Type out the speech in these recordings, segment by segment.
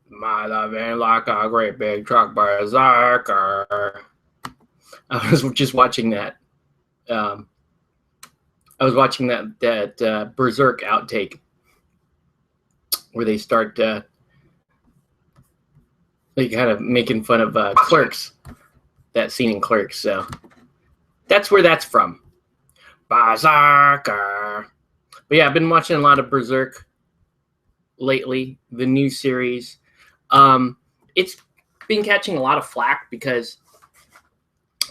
My loving like a great big truck berserker. I was just watching that. Um, I was watching that Berserk outtake where they start they kind of making fun of Clerks, that scene in Clerks. So that's where that's from. Berserker. But yeah, I've been watching a lot of Berserk lately, the new series. It's been catching a lot of flack because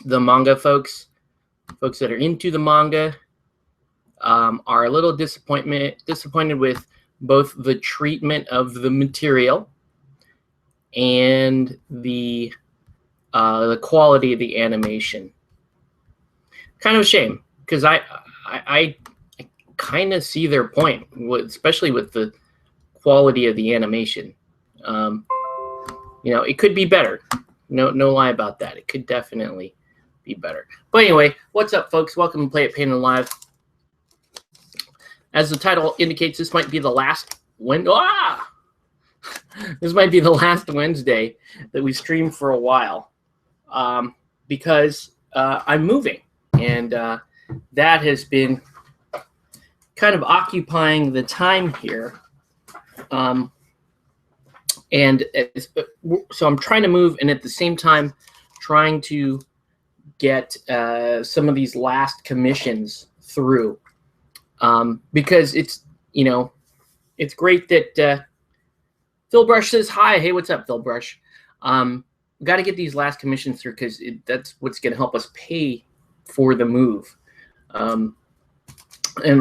the manga folks that are into the manga, are a little disappointed with both the treatment of the material and the quality of the animation. Kind of a shame because I kind of see their point, especially with the quality of the animation. Um, it could be better. No lie about that. It could definitely be better. But anyway, what's up, folks? Welcome to Play It Painted Live. As the title indicates, this might be the last this might be the last Wednesday that we stream for a while, because I'm moving, and that has been kind of occupying the time here. So I'm trying to move, and at the same time trying to get some of these last commissions through, because it's great that Phil Brush says hi. Hey, what's up, Phil Brush? Got to get these last commissions through because that's what's going to help us pay for the move. And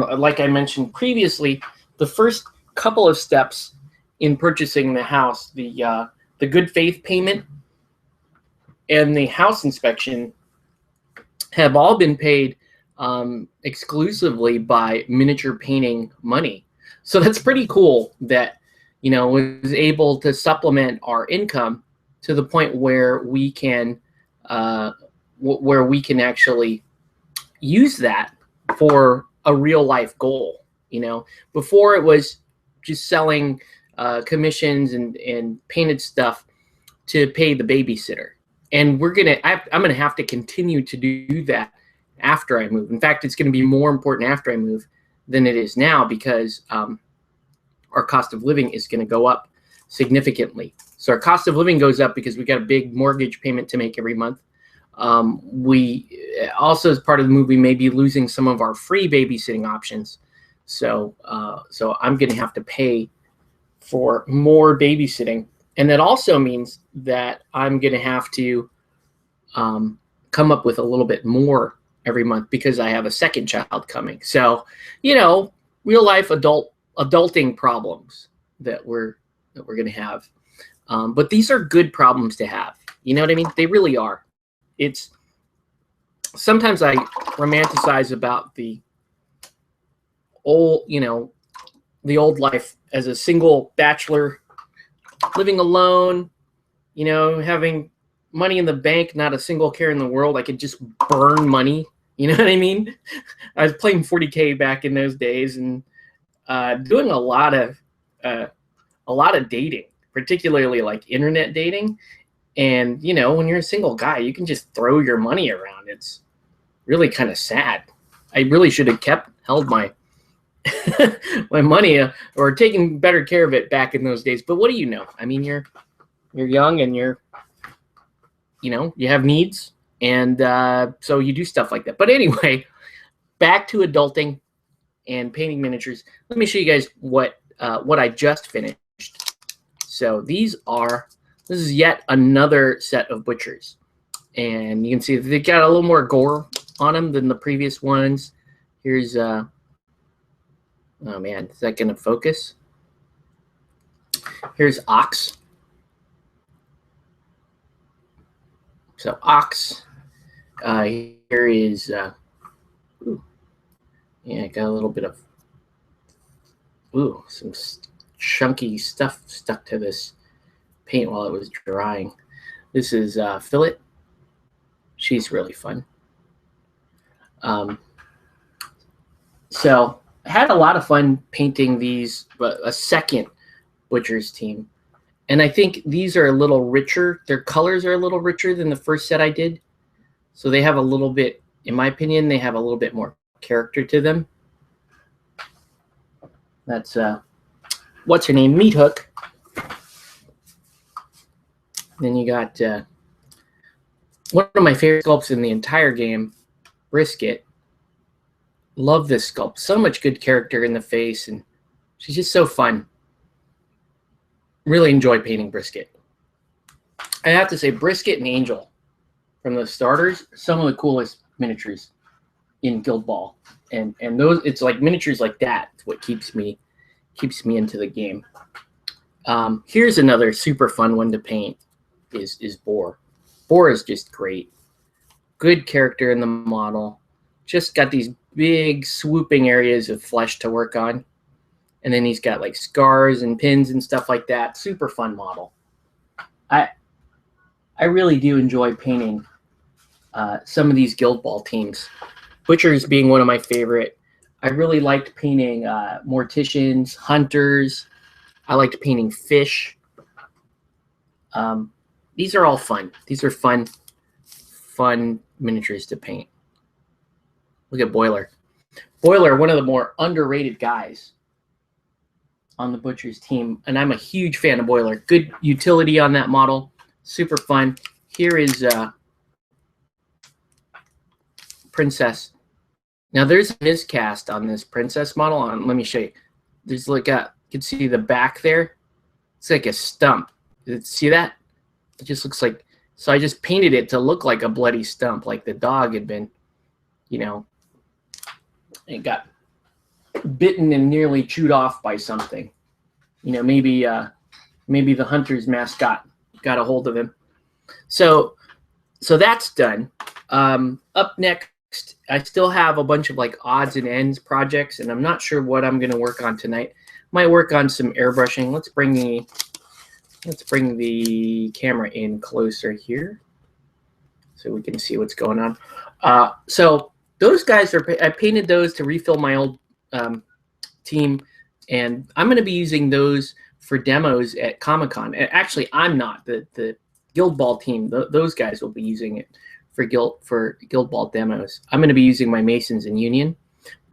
like I mentioned previously, the first couple of steps in purchasing the house, the good faith payment and the house inspection, have all been paid exclusively by miniature painting money. So that's pretty cool that, was able to supplement our income to the point where we can actually use that for a real life goal. Before it was just selling commissions and painted stuff to pay the babysitter. And I'm gonna have to continue to do that after I move. In fact, it's going to be more important after I move than it is now because our cost of living is going to go up significantly. So our cost of living goes up because we got a big mortgage payment to make every month. We also, as part of the move, we may be losing some of our free babysitting options. So I'm going to have to pay for more babysitting. And that also means that I'm going to have to come up with a little bit more every month because I have a second child coming. So, real life adulting problems that we're going to have. But these are good problems to have. You know what I mean? They really are. It's sometimes I romanticize about the old life as a single bachelor, living alone, having money in the bank, not a single care in the world. I could just burn money. You know what I mean? I was playing 40K back in those days and doing a lot of dating, particularly like internet dating. And, when you're a single guy, you can just throw your money around. It's really kind of sad. I really should have held my my money or taken better care of it back in those days. But what do you know? I mean, you're young and you have needs. And so you do stuff like that. But anyway, back to adulting and painting miniatures. Let me show you guys what I just finished. So this is yet another set of butchers. And you can see they got a little more gore on them than the previous ones. Here's, oh man, is that going to focus? Here's Ox. So Ox. Here is, yeah, got a little bit of, some chunky stuff stuck to this paint while it was drying. This is Fillet. She's really fun. So I had a lot of fun painting these, a second Butcher's team. And I think these are a little richer. Their colors are a little richer than the first set I did. So they have a little bit, in my opinion, they have a little bit more character to them. That's, what's her name? Meat Hook. Then you got one of my favorite sculpts in the entire game, Brisket. Love this sculpt. So much good character in the face, and she's just so fun. Really enjoy painting Brisket. I have to say, Brisket and Angel from the starters, some of the coolest miniatures in Guild Ball. And those, it's like miniatures like that. It's what keeps me into the game. Here's another super fun one to paint is Boar. Boar is just great. Good character in the model. Just got these big swooping areas of flesh to work on. And then he's got like scars and pins and stuff like that. Super fun model. I really do enjoy painting some of these Guild Ball teams. Butchers being one of my favorite. I really liked painting Morticians, Hunters. I liked painting Fish. These are all fun. These are fun miniatures to paint. Look at Boiler. Boiler, one of the more underrated guys on the Butchers team, and I'm a huge fan of Boiler. Good utility on that model. Super fun. Here is Princess. Now there's a miscast on this Princess model. Let me show you. There's like you can see the back there. It's like a stump. See that? It just looks like, so I just painted it to look like a bloody stump, like the dog had been, you know, it got bitten and nearly chewed off by something. You know, maybe the Hunter's mascot got a hold of him. So that's done. Up next, I still have a bunch of like odds and ends projects, and I'm not sure what I'm going to work on tonight. Might work on some airbrushing. Let's bring the camera in closer here so we can see what's going on. So those guys I painted those to refill my old team, and I'm going to be using those for demos at Comic-Con. Actually, I'm not. The Guild Ball team, those guys will be using it for Guild Ball demos. I'm going to be using my Masons and Union,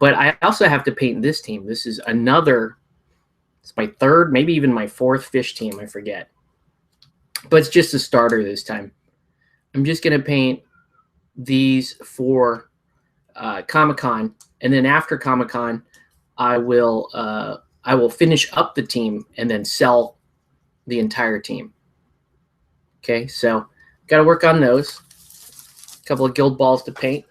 but I also have to paint this team. This is it's my third, maybe even my fourth Fish team, I forget. But it's just a starter this time. I'm just going to paint these for Comic-Con, and then after Comic-Con, I will finish up the team and then sell the entire team. Okay, so got to work on those. A couple of Guild Balls to paint,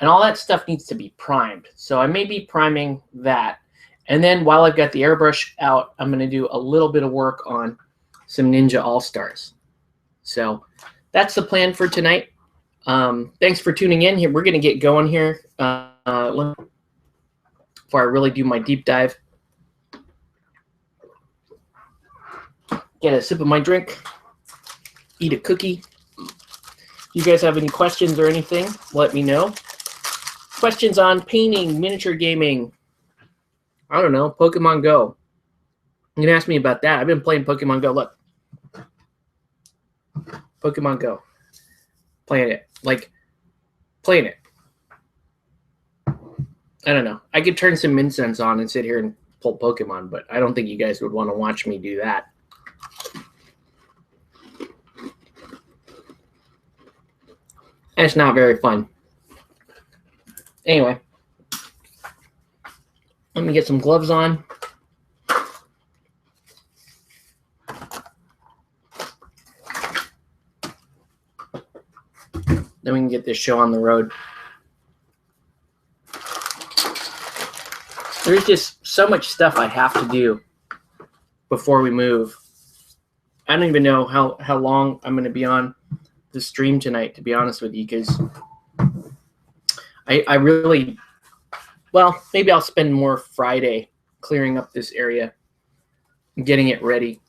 and all that stuff needs to be primed. So I may be priming that, and then while I've got the airbrush out, I'm going to do a little bit of work on some Ninja All-Stars. So that's the plan for tonight. Thanks for tuning in. Here, we're going to get going here before I really do my deep dive. Get a sip of my drink. Eat a cookie. If you guys have any questions or anything, let me know. Questions on painting, miniature gaming, I don't know, Pokemon Go. You can ask me about that. I've been playing Pokemon Go. Look. Pokemon Go. Playing it. Playing it. I don't know. I could turn some incense on and sit here and pull Pokemon, but I don't think you guys would want to watch me do that. It's not very fun. Anyway. Let me get some gloves on. Then we can get this show on the road. There's just so much stuff I have to do before we move. I don't even know how long I'm going to be on the stream tonight, to be honest with you, because I really, well, maybe I'll spend more Friday clearing up this area and getting it ready.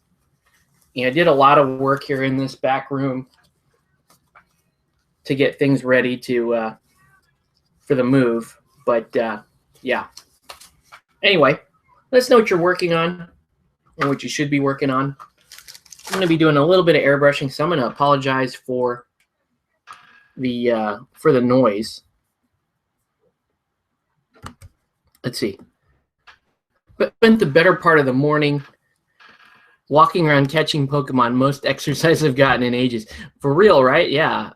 You know, I did a lot of work here in this back room to get things ready to for the move, but yeah. Anyway, let us know what you're working on and what you should be working on. I'm going to be doing a little bit of airbrushing, so I'm going to apologize for the noise. Let's see. But spent the better part of the morning walking around catching Pokemon. Most exercise I've gotten in ages. For real, right? Yeah.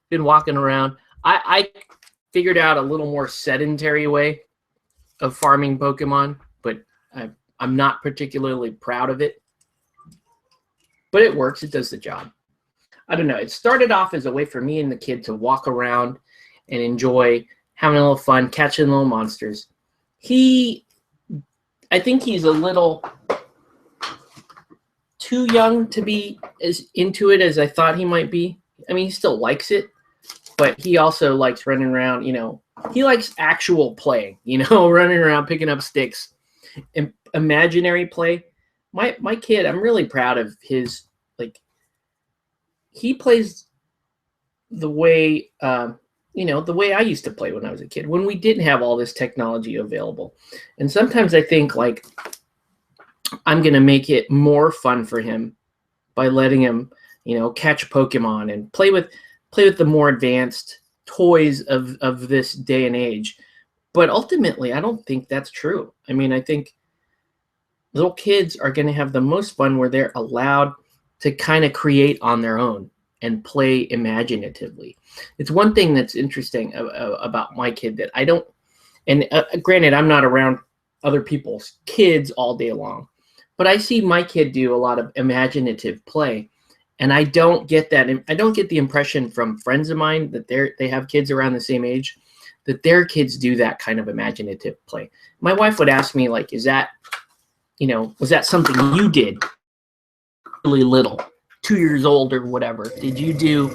Been walking around. I figured out a little more sedentary way of farming Pokemon, but I'm not particularly proud of it. But it works. It does the job. I don't know. It started off as a way for me and the kid to walk around and enjoy having a little fun, catching little monsters. I think he's a little too young to be as into it as I thought he might be. I mean, he still likes it, but he also likes running around, you know. He likes actual play, you know, running around, picking up sticks. Imaginary play. My kid, I'm really proud of his, like, he plays the way, you know, the way I used to play when I was a kid, when we didn't have all this technology available. And sometimes I think, like, I'm going to make it more fun for him by letting him, you know, catch Pokemon and play with the more advanced toys of this day and age. But ultimately, I don't think that's true. I mean, I think little kids are going to have the most fun where they're allowed to kind of create on their own and play imaginatively. It's one thing that's interesting about my kid that I don't, and granted, I'm not around other people's kids all day long, but I see my kid do a lot of imaginative play. And I don't get that. I don't get the impression from friends of mine that they have kids around the same age, that their kids do that kind of imaginative play. My wife would ask me, like, is that, you know, was that something you did really little, 2 years old or whatever? Did you do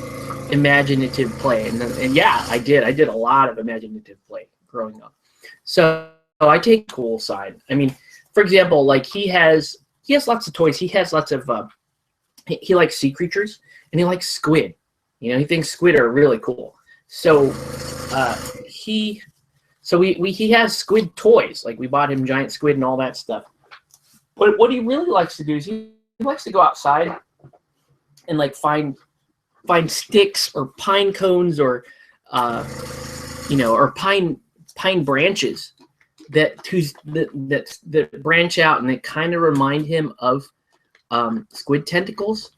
imaginative play? And yeah, I did. I did a lot of imaginative play growing up. So I take the cool side. I mean, for example, like he has lots of toys. He has lots of he likes sea creatures and he likes squid. You know, he thinks squid are really cool. So he has squid toys. Like we bought him giant squid and all that stuff. But what he really likes to do is he likes to go outside and like find sticks or pine cones or you know, or pine branches that branch out and they kind of remind him of squid tentacles,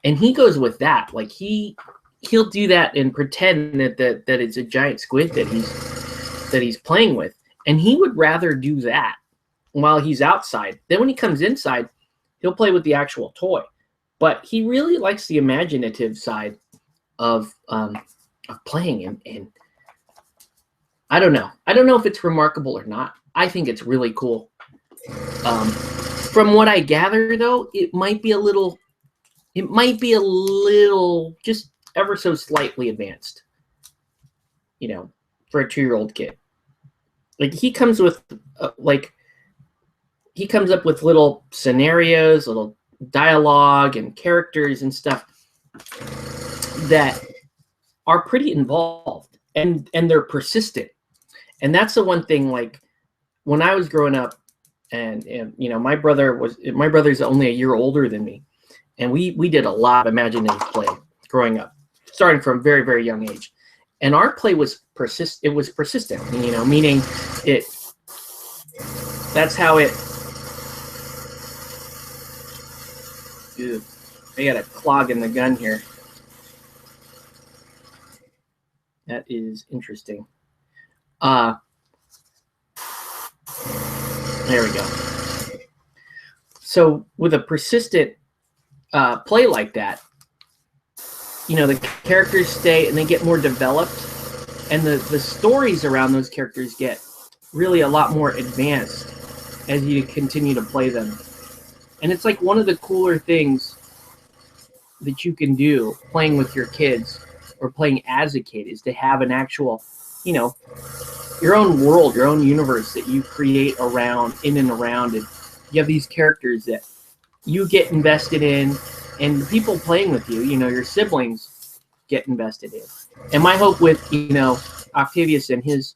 and he goes with that. Like he'll do that and pretend that it's a giant squid that he's playing with, and he would rather do that while he's outside. Then when he comes inside, he'll play with the actual toy. But he really likes the imaginative side of playing, and I don't know. I don't know if it's remarkable or not. I think it's really cool. From what I gather, though, it might be a little, just ever so slightly advanced, you know, for a 2-year-old kid. Like he comes with, he comes up with little scenarios, little dialogue and characters and stuff that are pretty involved and they're persistent. And that's the one thing, like when I was growing up, and you know, my brother's only a year older than me, and we did a lot of imaginative play growing up, starting from a very, very young age. And our play was persistent, you know, meaning that's how it. Ew, I got a clog in the gun here. That is interesting. There we go. So with a persistent play like that, you know, the characters stay and they get more developed, and the stories around those characters get really a lot more advanced as you continue to play them. And it's like one of the cooler things that you can do playing with your kids or playing as a kid is to have an actual, you know, your own world, your own universe that you create in and around it. You have these characters that you get invested in, and the people playing with you, you know, your siblings get invested in. And my hope with, you know, Octavius and his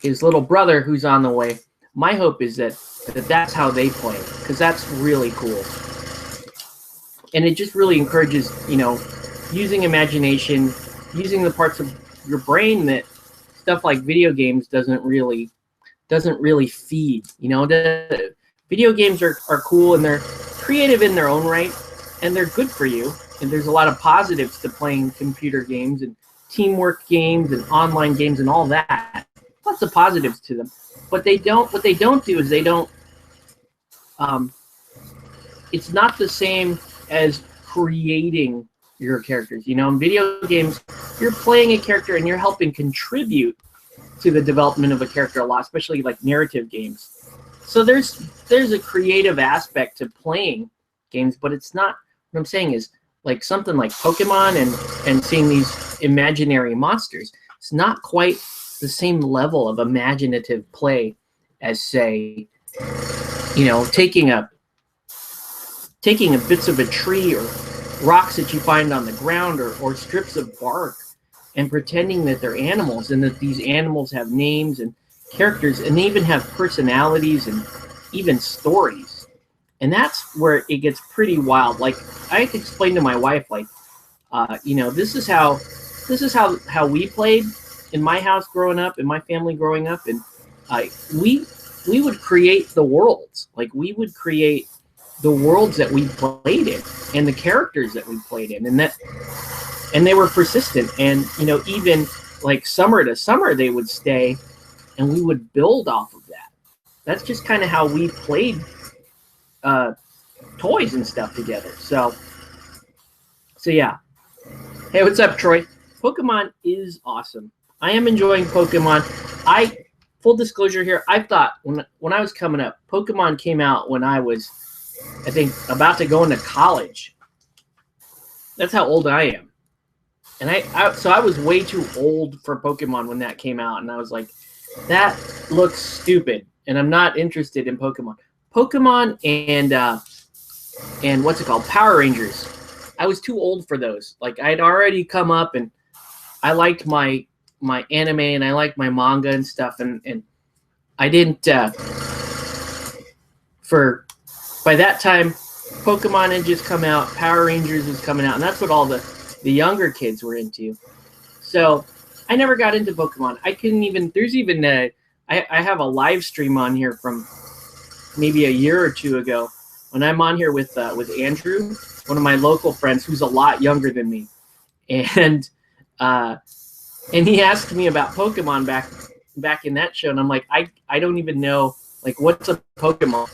little brother who's on the way, my hope is that that's how they play, because that's really cool. and it just really encourages, using imagination, using the parts of your brain that stuff like video games doesn't really feed. The video games are cool, and they're creative in their own right, and they're good for you. And there's a lot of positives to playing computer games and teamwork games and online games and all that. Lots of positives to them. But what they don't do is they don't, it's not the same as creating your characters. In video games, you're playing a character and you're helping contribute to the development of a character a lot, especially like narrative games. So there's a creative aspect to playing games, but it's not, what I'm saying is, like something like Pokemon and seeing these imaginary monsters, it's not quite the same level of imaginative play as, say, taking bits of a tree or rocks that you find on the ground or strips of bark and pretending that they're animals, and that these animals have names and characters, and they even have personalities and even stories. And that's where it gets pretty wild. Like, I explained to my wife, like, this is how we played in my house growing up, in my family growing up, and we would create the worlds. Like, we would create the worlds that we played in and the characters that we played in, and they were persistent. And even like summer to summer, they would stay, and we would build off of that. That's just kind of how we played toys and stuff together. So yeah. Hey, what's up, Troy? Pokemon is awesome. I am enjoying Pokemon. Full disclosure here, I thought when I was coming up, Pokemon came out when I was, I think, about to go into college. That's how old I am. And so I was way too old for Pokemon when that came out, and I was like, that looks stupid, and I'm not interested in Pokemon. Pokemon and what's it called? Power Rangers. I was too old for those. Like, I'd already come up, and I liked my anime, and I liked my manga and stuff, and I didn't by that time Pokemon had just come out, Power Rangers was coming out, and that's what all the younger kids were into. So I never got into Pokemon. I couldn't even, there's even I have a live stream on here from maybe a year or two ago when I'm on here with Andrew, one of my local friends who's a lot younger than me, and he asked me about Pokemon back in that show, and I'm like, I don't even know, like, what's a Pokemon?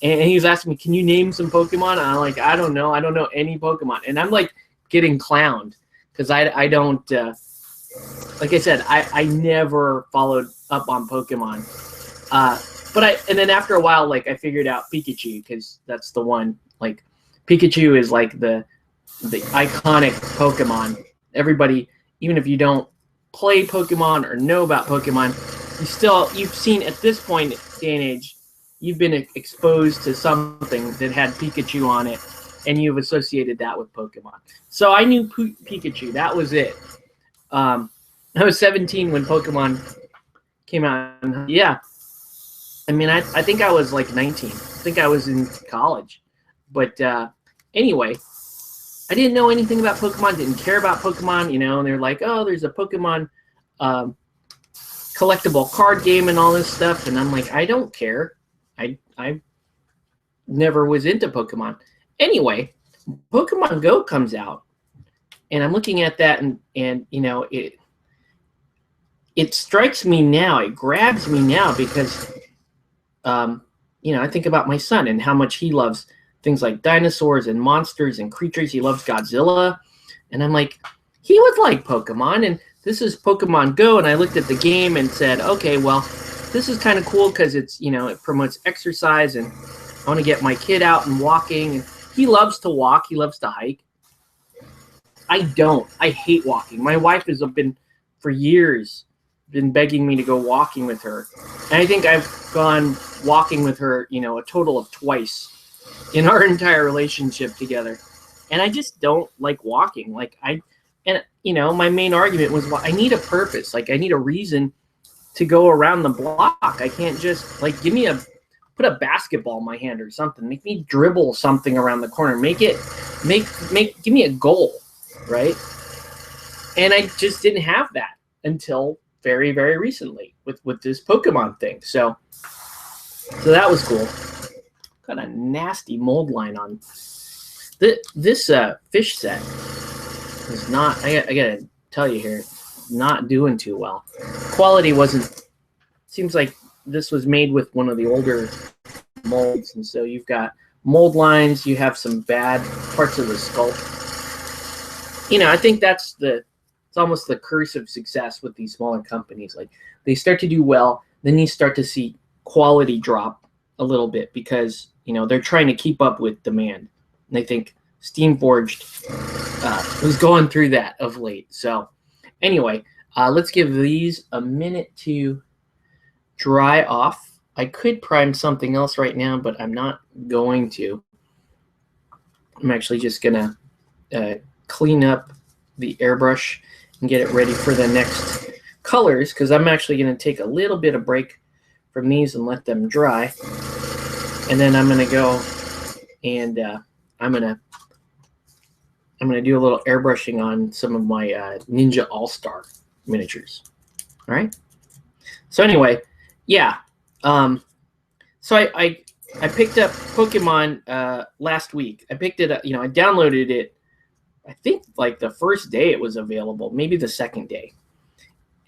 And he was asking me, can you name some Pokemon? And I'm like, I don't know any Pokemon, and I'm like getting clowned because I don't like I said, I never followed up on Pokemon. And then after a while, like, I figured out Pikachu, because that's the one. Like, Pikachu is like the iconic Pokemon. Everybody, even if you don't play Pokemon or know about Pokemon, you've seen, at this point, day and age, you've been exposed to something that had Pikachu on it, and you've associated that with Pokemon. So I knew Pikachu. That was it. I was 17 when Pokemon came out. Yeah. I mean, I think I was like 19. I think I was in college. But anyway, I didn't know anything about Pokemon, didn't care about Pokemon, and they're like, oh, there's a Pokemon collectible card game and all this stuff. And I'm like, I don't care. I never was into Pokemon. Anyway, Pokemon Go comes out, and I'm looking at that, and it strikes me now, it grabs me now, because I think about my son and how much he loves things like dinosaurs and monsters and creatures. He loves Godzilla. And I'm like, he would like Pokemon. And this is Pokemon Go. And I looked at the game and said, okay, well, this is kind of cool because it's, it promotes exercise, and I want to get my kid out and walking. And he loves to walk. He loves to hike. I don't. I hate walking. My wife has been, for years, been begging me to go walking with her. And I think I've gone walking with her, a total of twice in our entire relationship together. And I just don't like walking. My main argument was, well, I need a purpose. Like, I need a reason to go around the block. I can't just, like, give me a put a basketball in my hand or something. Make me dribble something around the corner. Give me a goal, right? And I just didn't have that until very, very recently with this Pokemon thing. So that was cool. Got a nasty mold line on this fish set. Is not. I gotta tell you here, not doing too well. Quality wasn't. Seems like this was made with one of the older molds, and so you've got mold lines. You have some bad parts of the sculpt. I think it's almost the curse of success with these smaller companies. Like they start to do well, then you start to see quality drop a little bit because they're trying to keep up with demand. And I think Steamforged was going through that of late. So anyway, let's give these a minute to dry off. I could prime something else right now, but I'm not going to. I'm actually just gonna clean up the airbrush and get it ready for the next colors, because I'm actually going to take a little bit of break from these and let them dry, and then I'm going to go and I'm going to do a little airbrushing on some of my Ninja All-Star miniatures. All right. So anyway, yeah. So I picked up Pokemon last week. I picked it up. I downloaded it. I think like the first day it was available, maybe the second day,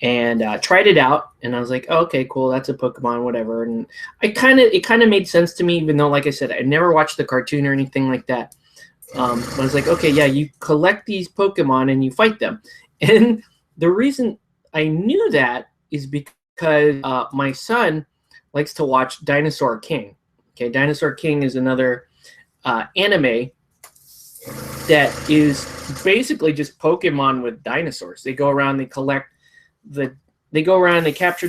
and tried it out. And I was like, oh, okay, cool. That's a Pokemon, whatever. And it kind of made sense to me, even though, like I said, I never watched the cartoon or anything like that. I was like, okay, yeah, you collect these Pokemon and you fight them. And the reason I knew that is because my son likes to watch Dinosaur King. Okay, Dinosaur King is another anime that is basically just Pokemon with dinosaurs. They go around, they capture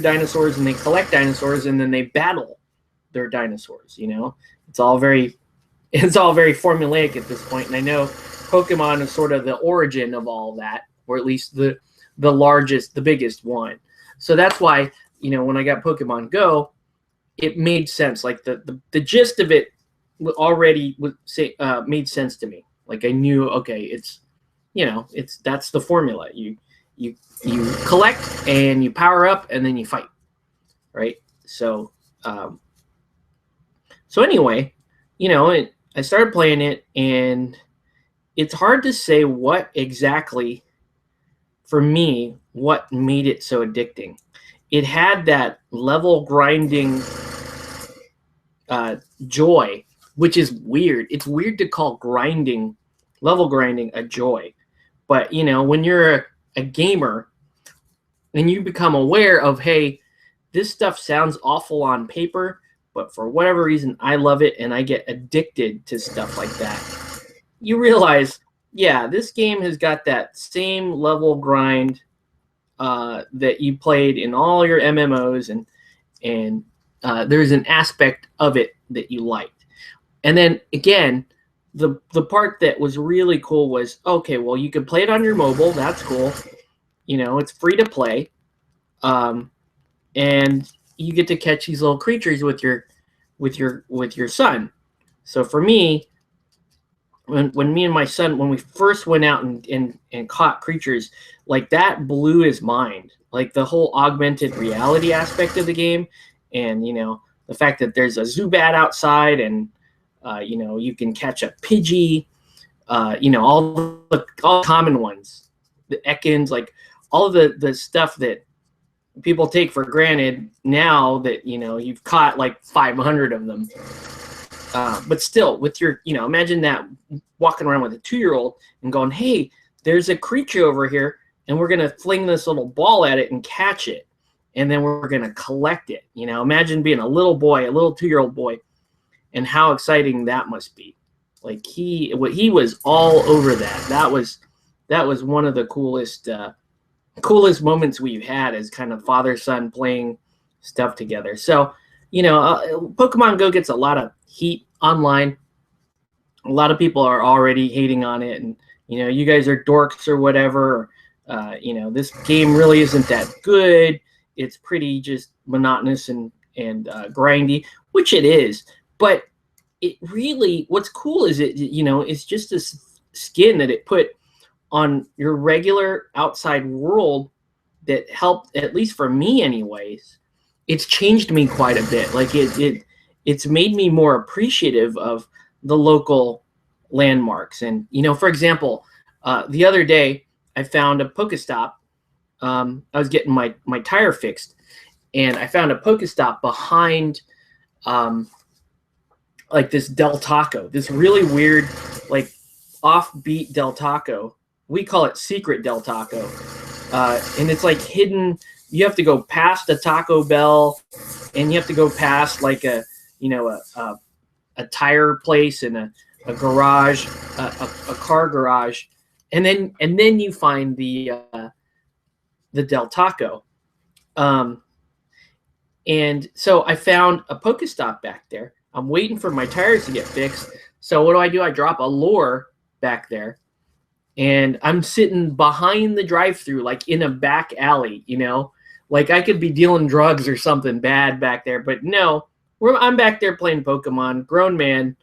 dinosaurs and they collect dinosaurs, and then they battle their dinosaurs. It's all very formulaic at this point. And I know Pokemon is sort of the origin of all that, or at least the biggest one. So that's why, when I got Pokemon Go, it made sense. Like the gist of it already made sense to me. Like I knew, okay, that's the formula. You collect and you power up and then you fight, right? So anyway, I started playing it, and it's hard to say what exactly, for me, what made it so addicting. It had that level grinding joy, which is weird. It's weird to call level grinding a joy. But, when you're a gamer and you become aware of, hey, this stuff sounds awful on paper, but for whatever reason, I love it and I get addicted to stuff like that. You realize, yeah, this game has got that same level grind that you played in all your MMOs, and there's an aspect of it that you liked. And then again, the part that was really cool was, okay, well, you can play it on your mobile. That's cool. It's free to play. And you get to catch these little creatures with your son. So for me, when me and my son, when we first went out and caught creatures, like that blew his mind. Like the whole augmented reality aspect of the game, and the fact that there's a Zubat outside, and you can catch a Pidgey, all the common ones, the Ekans, like all of the stuff that people take for granted now that, you've caught like 500 of them. But still, with your, imagine that walking around with a 2-year-old and going, hey, there's a creature over here, and we're going to fling this little ball at it and catch it. And then we're going to collect it. Imagine being a little boy, a little 2-year-old boy, and how exciting that must be. Like he was all over that. That was one of the coolest moments we've had as kind of father-son playing stuff together. So, Pokemon Go gets a lot of heat online. A lot of people are already hating on it, and you guys are dorks or whatever. This game really isn't that good. It's pretty just monotonous and grindy, which it is. But it really, what's cool is it's just this skin that it put on your regular outside world that helped, at least for me anyways. It's changed me quite a bit. Like it's made me more appreciative of the local landmarks. And for example, the other day I found a Pokestop. I was getting my tire fixed, and I found a Pokestop behind like this Del Taco, this really weird, like offbeat Del Taco. We call it Secret Del Taco. And it's like hidden. You have to go past a Taco Bell, and you have to go past like a tire place and a garage, a car garage, and then you find the Del Taco. And so I found a Pokestop back there. I'm waiting for my tires to get fixed. So what do? I drop a lure back there, and I'm sitting behind the drive-through, like in a back alley, like I could be dealing drugs or something bad back there. But no, I'm back there playing Pokemon, grown man,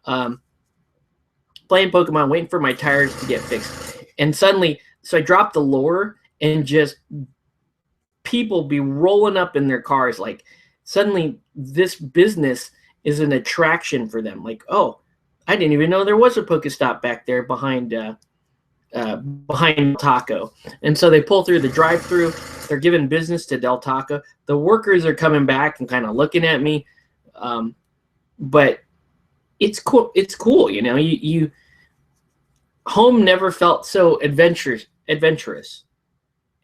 playing Pokemon, waiting for my tires to get fixed. And suddenly, so I dropped the lure, and just people be rolling up in their cars. Like suddenly this business is an attraction for them. Like, oh, I didn't even know there was a Pokestop back there behind Taco. And so they pull through the drive-through. They're giving business to Del Taco. The workers are coming back and kind of looking at me. But it's cool. It's cool. You home never felt so adventurous.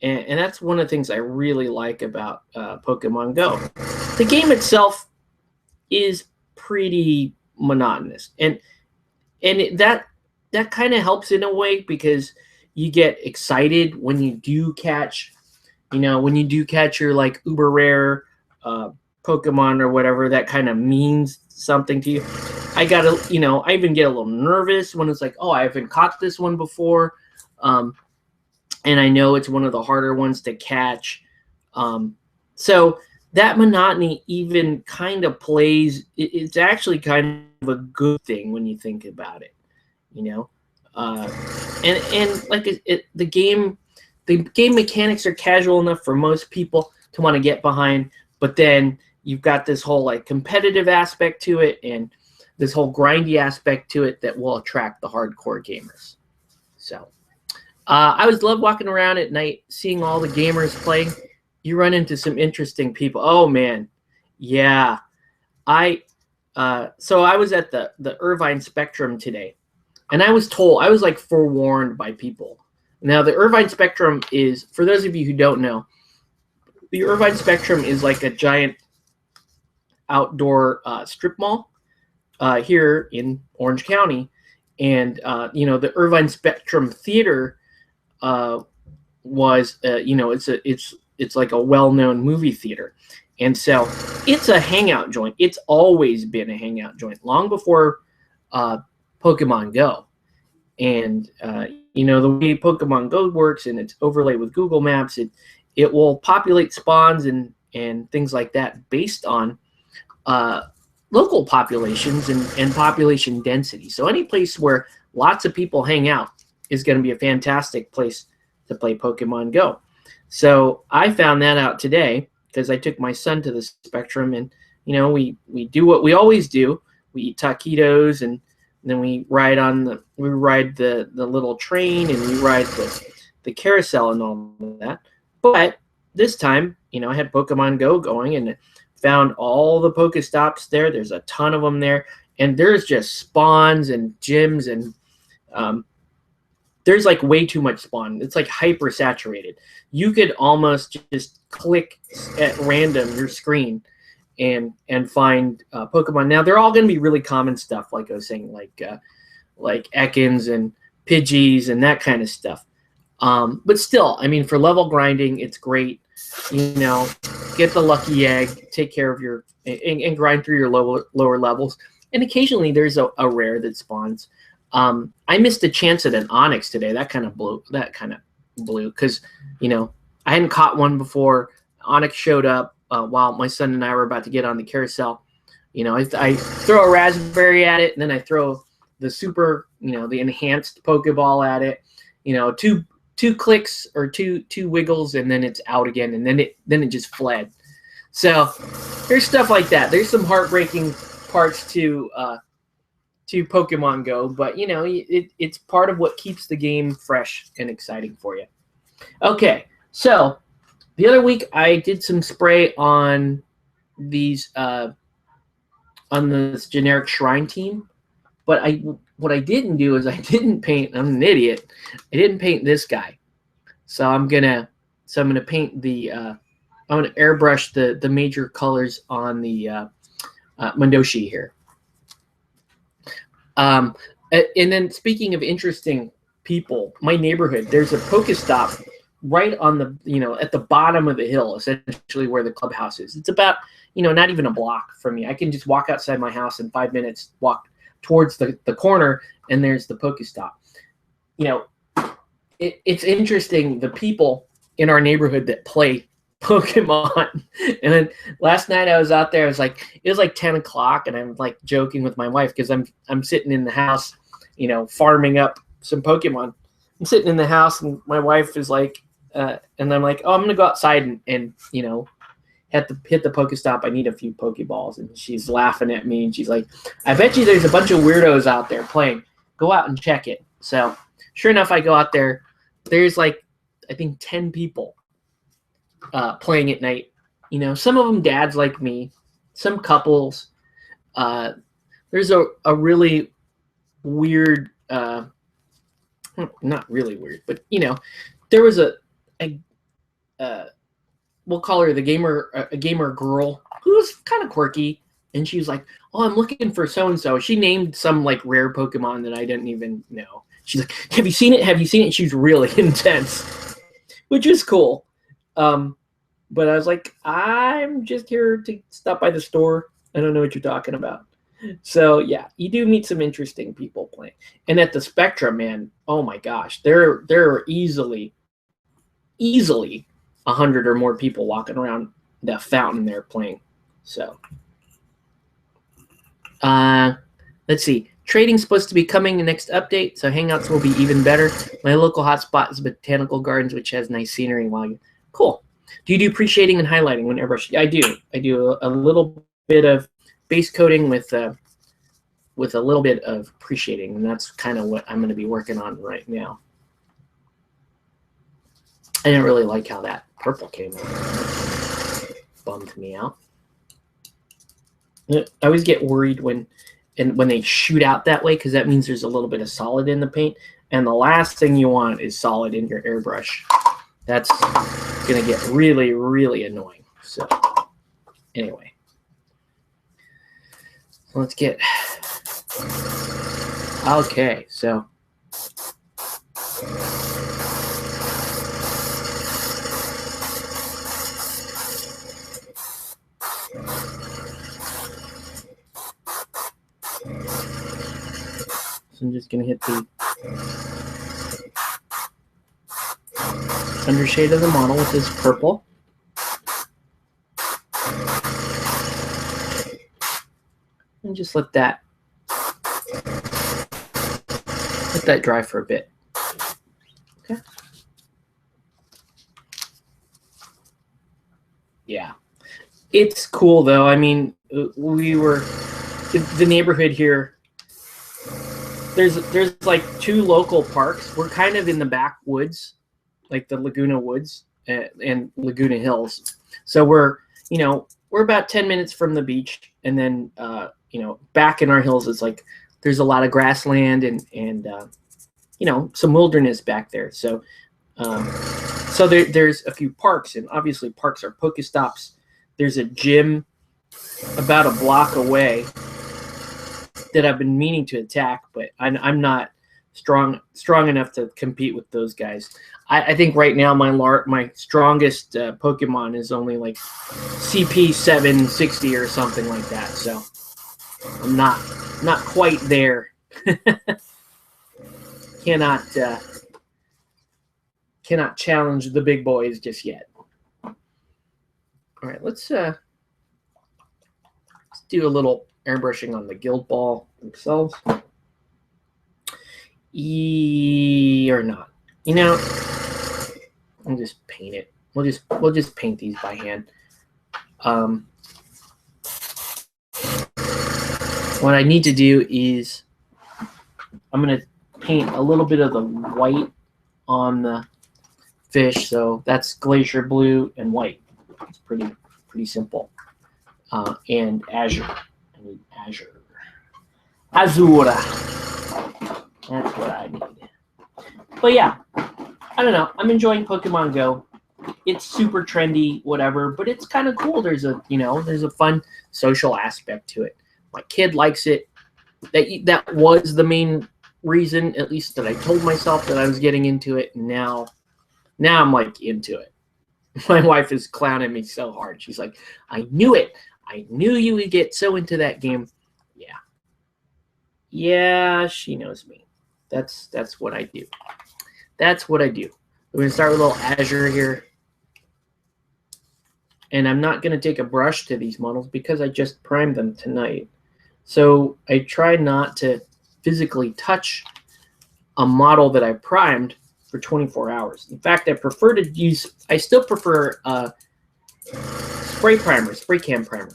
And that's one of the things I really like about Pokemon Go. The game itself is pretty monotonous, and that kind of helps in a way, because you get excited when you do catch, your like uber rare Pokemon or whatever. That kind of means something to you. I even get a little nervous when it's like, oh, I haven't caught this one before, and I know it's one of the harder ones to catch. So that monotony even kind of plays. It's actually kind of a good thing when you think about it, and like the game mechanics are casual enough for most people to want to get behind. But then you've got this whole like competitive aspect to it, and this whole grindy aspect to it that will attract the hardcore gamers. So I always love walking around at night, seeing all the gamers playing. You run into some interesting people. Oh man, yeah. So I was at the Irvine Spectrum today, and I was like forewarned by people. Now the Irvine Spectrum is, for those of you who don't know, the Irvine Spectrum is like a giant outdoor strip mall here in Orange County, and the Irvine Spectrum Theater was it's like a well-known movie theater. And so it's a hangout joint. It's always been a hangout joint, long before Pokemon Go. And the way Pokemon Go works, and it's overlaid with Google Maps, it will populate spawns and things like that based on local populations and population density. So any place where lots of people hang out is going to be a fantastic place to play Pokemon Go. So I found that out today, because I took my son to the Spectrum, and we do what we always do. We eat taquitos, and then we ride the little train, and we ride the carousel and all of that. But this time, I had Pokemon Go going, and found all the Pokestops there. There's a ton of them there, and there's just spawns and gyms, and there's like way too much spawn. It's like hyper saturated. You could almost just click at random your screen and find Pokemon. Now they're all going to be really common stuff, like I was saying, like Ekans and Pidgeys and that kind of stuff. But still, I mean, for level grinding, it's great. Get the lucky egg, take care of your and grind through your lower levels. And occasionally there's a rare that spawns. I missed a chance at an Onix today. That kind of blew because I hadn't caught one before. Onix showed up, while my son and I were about to get on the carousel. You know, I throw a raspberry at it, and then I throw the super, you know, the enhanced Pokeball at it. You know, two clicks or two wiggles, and then it's out again, and then it just fled. So there's stuff like that. There's some heartbreaking parts to Pokemon Go, but you know, it's part of what keeps the game fresh and exciting for you. Okay, so the other week I did some spray on these on this generic Shrine team, but what I didn't do is I didn't paint. I'm an idiot. I didn't paint this guy, so I'm gonna paint the. I'm gonna airbrush the major colors on the Mundoshi here. And then speaking of interesting people, my neighborhood, there's a Pokestop right on the, you know, at the bottom of the hill, essentially where the clubhouse is. It's about, you know, not even a block from me. I can just walk outside my house in 5 minutes, walk towards the corner, and there's the Pokestop. You know, it's interesting, the people in our neighborhood that play Pokemon. And then last night I was out there, it was like 10 o'clock, and I'm like joking with my wife because I'm sitting in the house, you know, farming up some Pokemon. I'm sitting in the house, and my wife is like, and I'm like, oh, I'm gonna go outside and you know, hit the Pokestop. I need a few Pokeballs. And she's laughing at me, and she's like, I bet you there's a bunch of weirdos out there playing. Go out and check it. So sure enough, I go out there. There's like, I think 10 people playing at night. You know, some of them dads like me, some couples. There's a really weird, not really weird, but you know, there was a we'll call her a gamer girl who was kind of quirky, and she was like, oh, I'm looking for so and so. She named some like rare Pokemon that I didn't even know. She's like, have you seen it? Have you seen it? She's really intense, which is cool. But I was like, I'm just here to stop by the store. I don't know what you're talking about. So yeah, you do meet some interesting people playing. And at the Spectrum, man, oh my gosh, there are easily 100 or more people walking around the fountain there playing. So let's see. Trading's supposed to be coming the next update, so Hangouts will be even better. My local hotspot is Botanical Gardens, which has nice scenery while you. Cool. Do you do pre-shading and highlighting when airbrush? I do. I do a little bit of base coating with a little bit of pre-shading, and that's kind of what I'm going to be working on right now. I didn't really like how that purple came out. Bummed me out. I always get worried when they shoot out that way, because that means there's a little bit of solid in the paint, and the last thing you want is solid in your airbrush. That's going to get really, really annoying. So anyway, let's get, okay, so I'm just going to hit the undershade of the model with this purple. And just let that dry for a bit. Okay. Yeah. It's cool though. I mean, we were the neighborhood here. There's like 2 local parks. We're kind of in the backwoods, like the Laguna Woods and Laguna Hills. So we're about 10 minutes from the beach, and then back in our hills it's like there's a lot of grassland and some wilderness back there. So there's a few parks, and obviously parks are Pokestops. There's a gym about a block away that I've been meaning to attack, but I'm not strong enough to compete with those guys. I think right now my strongest Pokemon is only like CP 760 or something like that. So I'm not quite there. Cannot challenge the big boys just yet. All right, let's do a little airbrushing on the Guild Ball themselves. Or not. You know, I'll just paint it. We'll just paint these by hand. What I need to do is I'm gonna paint a little bit of the white on the fish. So that's glacier blue and white. It's pretty simple. And azure. I need azure. Azura. That's what I need. But yeah, I don't know. I'm enjoying Pokemon Go. It's super trendy, whatever, but it's kind of cool. There's a fun social aspect to it. My kid likes it. That was the main reason, at least that I told myself that I was getting into it. And now I'm like into it. My wife is clowning me so hard. She's like, I knew it. I knew you would get so into that game. Yeah, she knows me. That's what I do. That's what I do. We're gonna start with a little azure here. And I'm not gonna take a brush to these models because I just primed them tonight. So I try not to physically touch a model that I primed for 24 hours. In fact, I still prefer spray can primer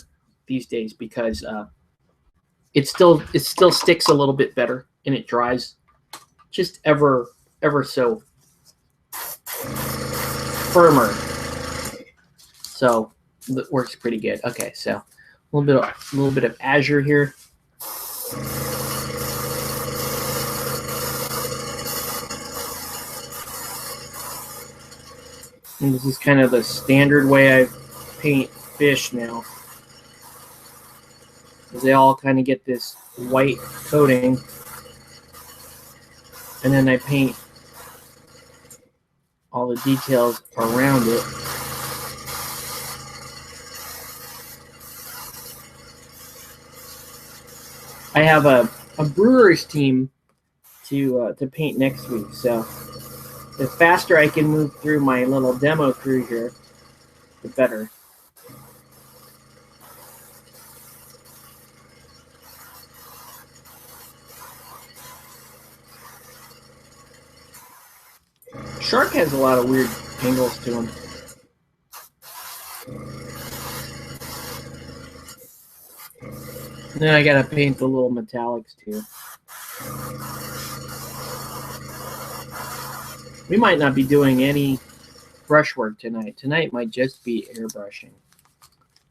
these days because it still sticks a little bit better and it dries just ever so firmer. So it works pretty good. Okay, so a little bit of azure here. And this is kind of the standard way I paint fish now. They all kind of get this white coating. And then I paint all the details around it. I have a brewer's team to paint next week, so the faster I can move through my little demo crew here, the better. Shark has a lot of weird angles to him. Then I gotta paint the little metallics too. We might not be doing any brushwork tonight. Tonight might just be airbrushing.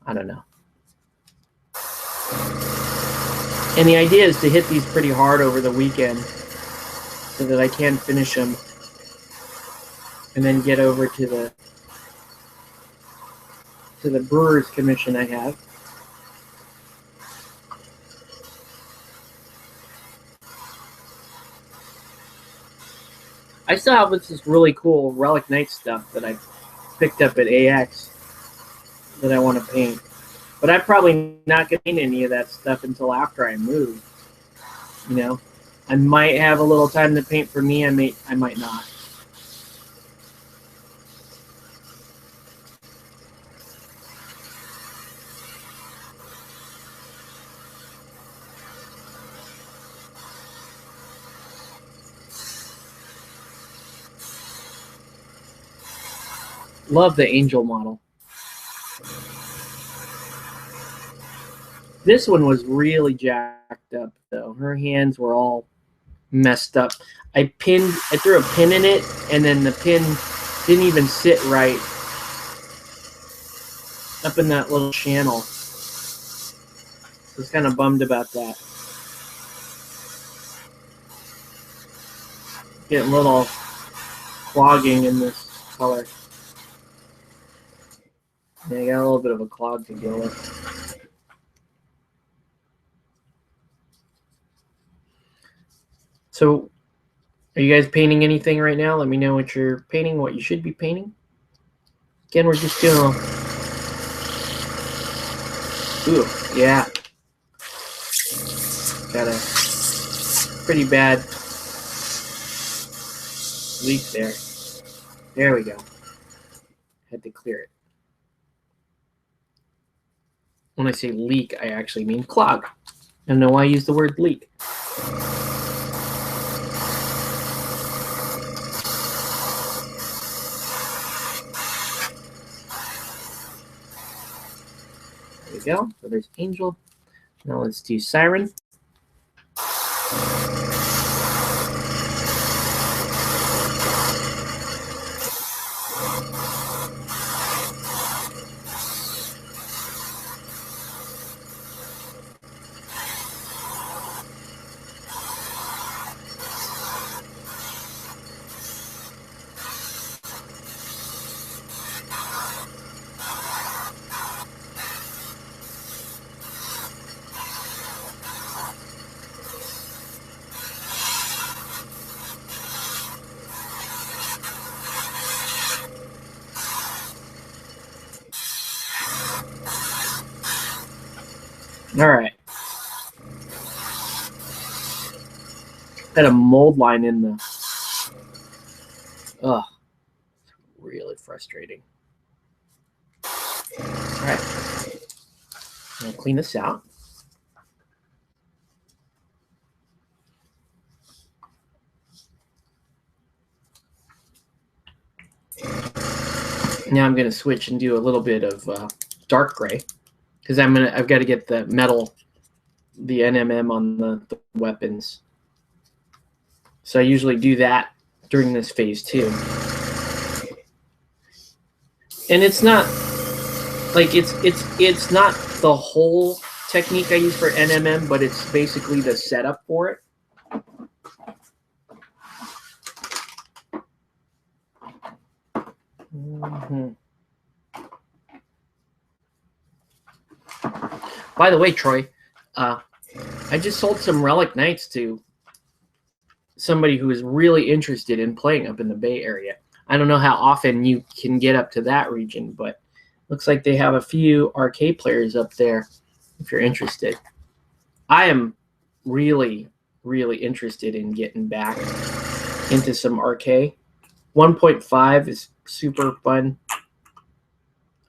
I don't know. And the idea is to hit these pretty hard over the weekend so that I can finish them and then get over to the brewer's commission I have. I still have this really cool Relic Knight stuff that I picked up at AX that I want to paint. But I'm probably not going to paint any of that stuff until after I move. You know, I might have a little time to paint for me. I might not. Love the angel model. This one was really jacked up, though. Her hands were all messed up. I threw a pin in it, and then the pin didn't even sit right up in that little channel. I was kind of bummed about that. Getting a little clogging in this color. Yeah, I got a little bit of a clog to deal with. So, are you guys painting anything right now? Let me know what you're painting, what you should be painting. Again, we're just doing ooh, yeah. Got a pretty bad leak there. There we go. Had to clear it. When I say leak, I actually mean clog. I don't know why I use the word leak. There we go. So there's Angel. Now let's do Siren. All right. Got a mold line in the. Ugh. Really frustrating. All right. I'm gonna clean this out. Now I'm gonna switch and do a little bit of dark gray because I've got to get the metal, the NMM on the weapons. So I usually do that during this phase too. And it's not like it's not the whole technique I use for NMM, but it's basically the setup for it. By the way, Troy, I just sold some Relic Knights to somebody who is really interested in playing up in the Bay Area. I don't know how often you can get up to that region, but looks like they have a few RK players up there if you're interested. I am really, really interested in getting back into some RK. 1.5 is super fun.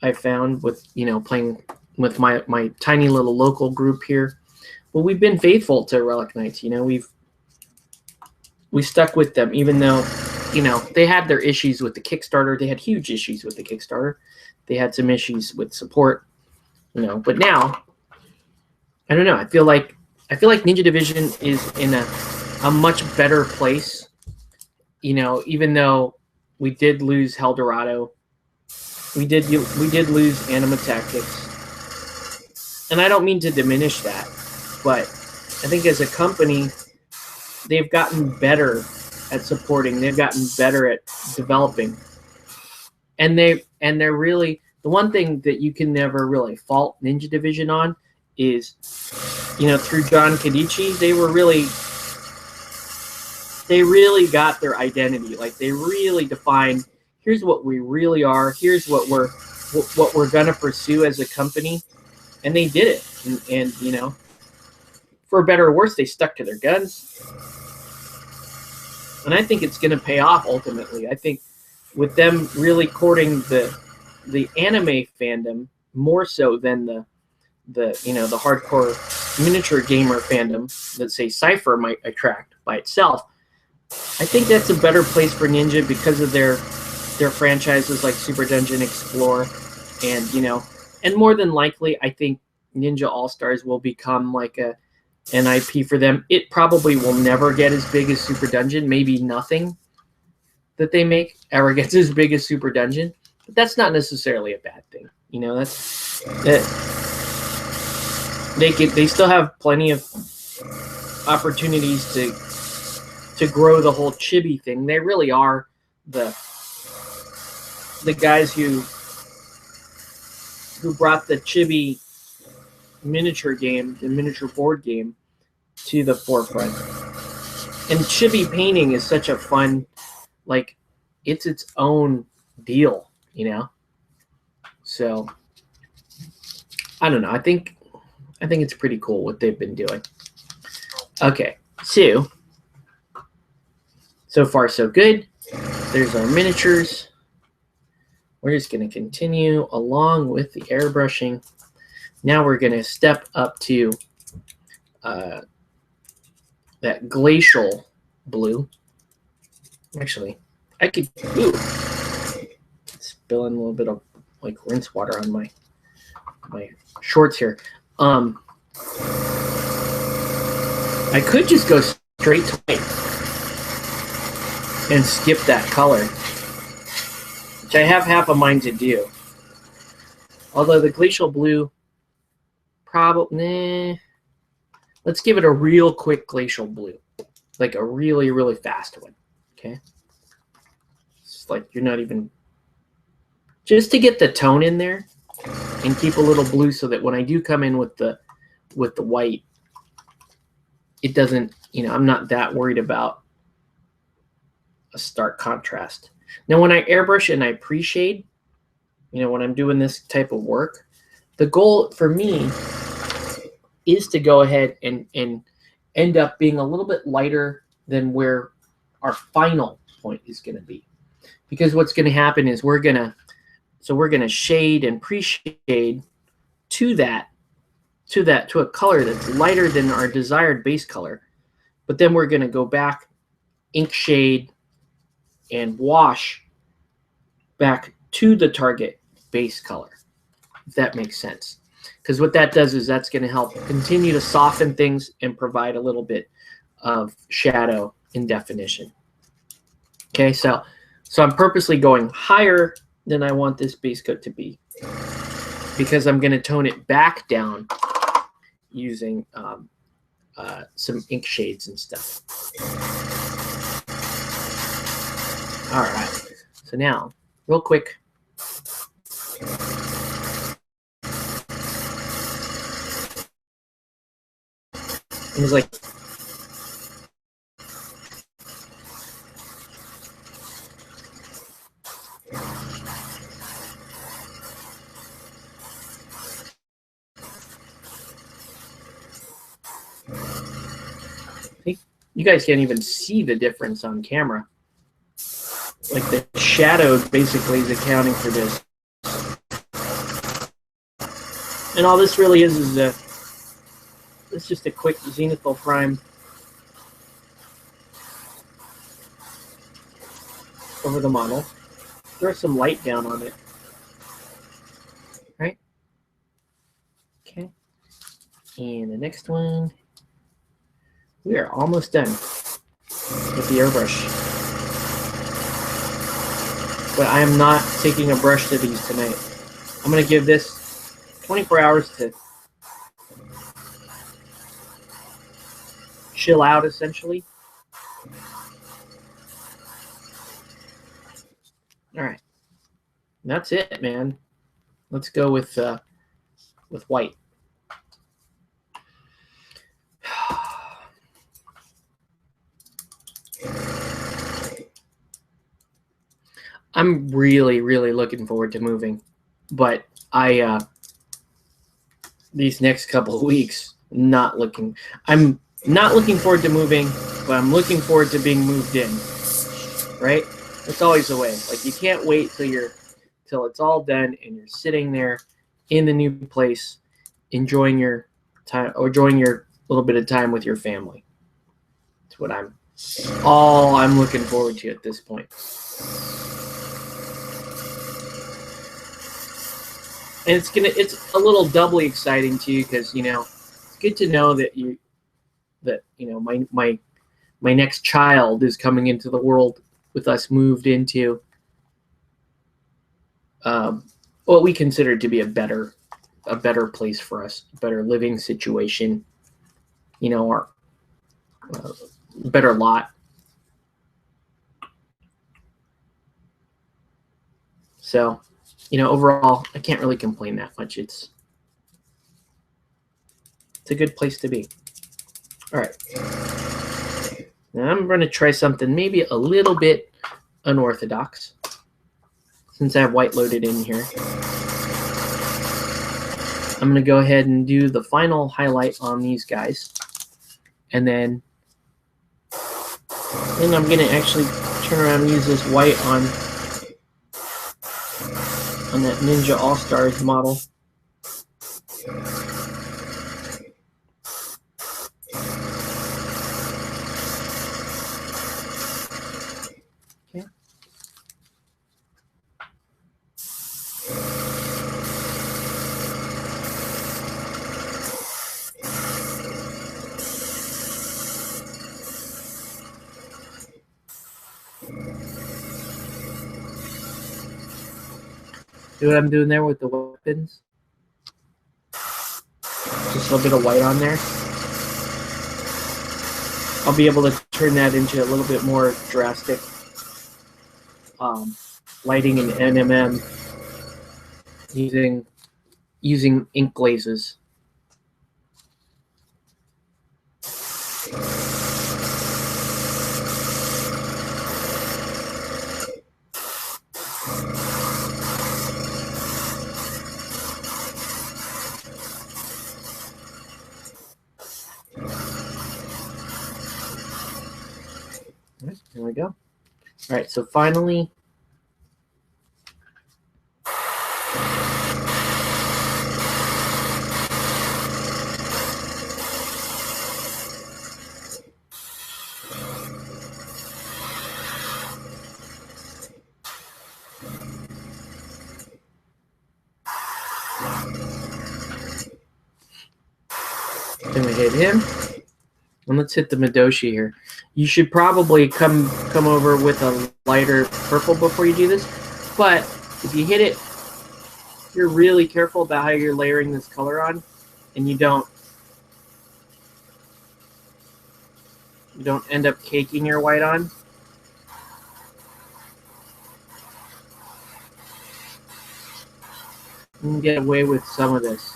I found with, playing with my tiny little local group here. Well, we've been faithful to Relic Knights. We stuck with them, even though, they had their issues with the Kickstarter. They had huge issues with the Kickstarter. They had some issues with support, But now, I don't know. I feel like Ninja Division is in a much better place. Even though we did lose Heldorado, we did lose Anima Tactics, and I don't mean to diminish that, but I think as a company, they've gotten better at supporting. They've gotten better at developing, and they're really, the one thing that you can never really fault Ninja Division on is, through John Kadichi, they really got their identity. Like, they really defined, here's what we really are. Here's what we're gonna pursue as a company, and they did it. And for better or worse, they stuck to their guns. And I think it's going to pay off ultimately. I think with them really courting the anime fandom more so than the hardcore miniature gamer fandom that, say, Cypher might attract by itself, I think that's a better place for Ninja because of their franchises like Super Dungeon Explorer, and more than likely, I think Ninja All-Stars will become like an IP for them. It probably will never get as big as Super Dungeon. Maybe nothing that they make ever gets as big as Super Dungeon, but that's not necessarily a bad thing. They still have plenty of opportunities to grow the whole chibi thing. They really are the guys who brought the chibi miniature game, the miniature board game, to the forefront. And chibi painting is such a fun, it's its own deal, So I don't know. I think it's pretty cool what they've been doing. Okay, so far so good. There's our miniatures. We're just going to continue along with the airbrushing. Now we're going to step up to that glacial blue. Actually, I could spilling a little bit of like rinse water on my shorts here. I could just go straight to white and skip that color, which I have half a mind to do. Although the glacial blue, probably, let's give it a real quick glacial blue, like a really, really fast one. Okay, it's like you're not even, just to get the tone in there and keep a little blue so that when I do come in with the white, it doesn't, I'm not that worried about a stark contrast. Now, when I airbrush and I pre-shade, when I'm doing this type of work, the goal for me is to go ahead and end up being a little bit lighter than where our final point is going to be. Because what's going to happen is we're going to shade and pre-shade to a color that's lighter than our desired base color. But then we're going to go back, ink shade, and wash back to the target base color, if that makes sense. Because what that does is that's going to help continue to soften things and provide a little bit of shadow and definition. Okay, so I'm purposely going higher than I want this base coat to be, because I'm going to tone it back down using some ink shades and stuff. All right, so now, real quick, it was like, you guys can't even see the difference on camera. Like the shadow basically is accounting for this. And all this really is it's just a quick zenithal prime over the model. Throw some light down on it. Right? Okay. And the next one, we are almost done with the airbrush. But I am not taking a brush to these tonight. I'm going to give this 24 hours to chill out, essentially. All right. That's it, man. Let's go with white. I'm really, really looking forward to moving, but these next couple of weeks, I'm not looking forward to moving, but I'm looking forward to being moved in, right? It's always the way. Like, you can't wait till it's all done and you're sitting there in the new place, enjoying your time, or enjoying your little bit of time with your family. That's what I'm looking forward to at this point. And it's a little doubly exciting too, because it's good to know that my next child is coming into the world with us moved into what we consider to be a better place for us, a better living situation, our better lot. So, overall, I can't really complain that much. It's a good place to be. All right. Now I'm going to try something maybe a little bit unorthodox, since I have white loaded in here. I'm going to go ahead and do the final highlight on these guys. And then I'm going to actually turn around and use this white on that Ninja All-Stars model. See what I'm doing there with the weapons? Just a little bit of white on there. I'll be able to turn that into a little bit more drastic lighting in NMM using ink glazes. Right, there we go. All right, so finally, then we hit him. And let's hit the Madoshi here. You should probably come over with a lighter purple before you do this. But if you hit it, you're really careful about how you're layering this color on, and you don't end up caking your white on. You can get away with some of this.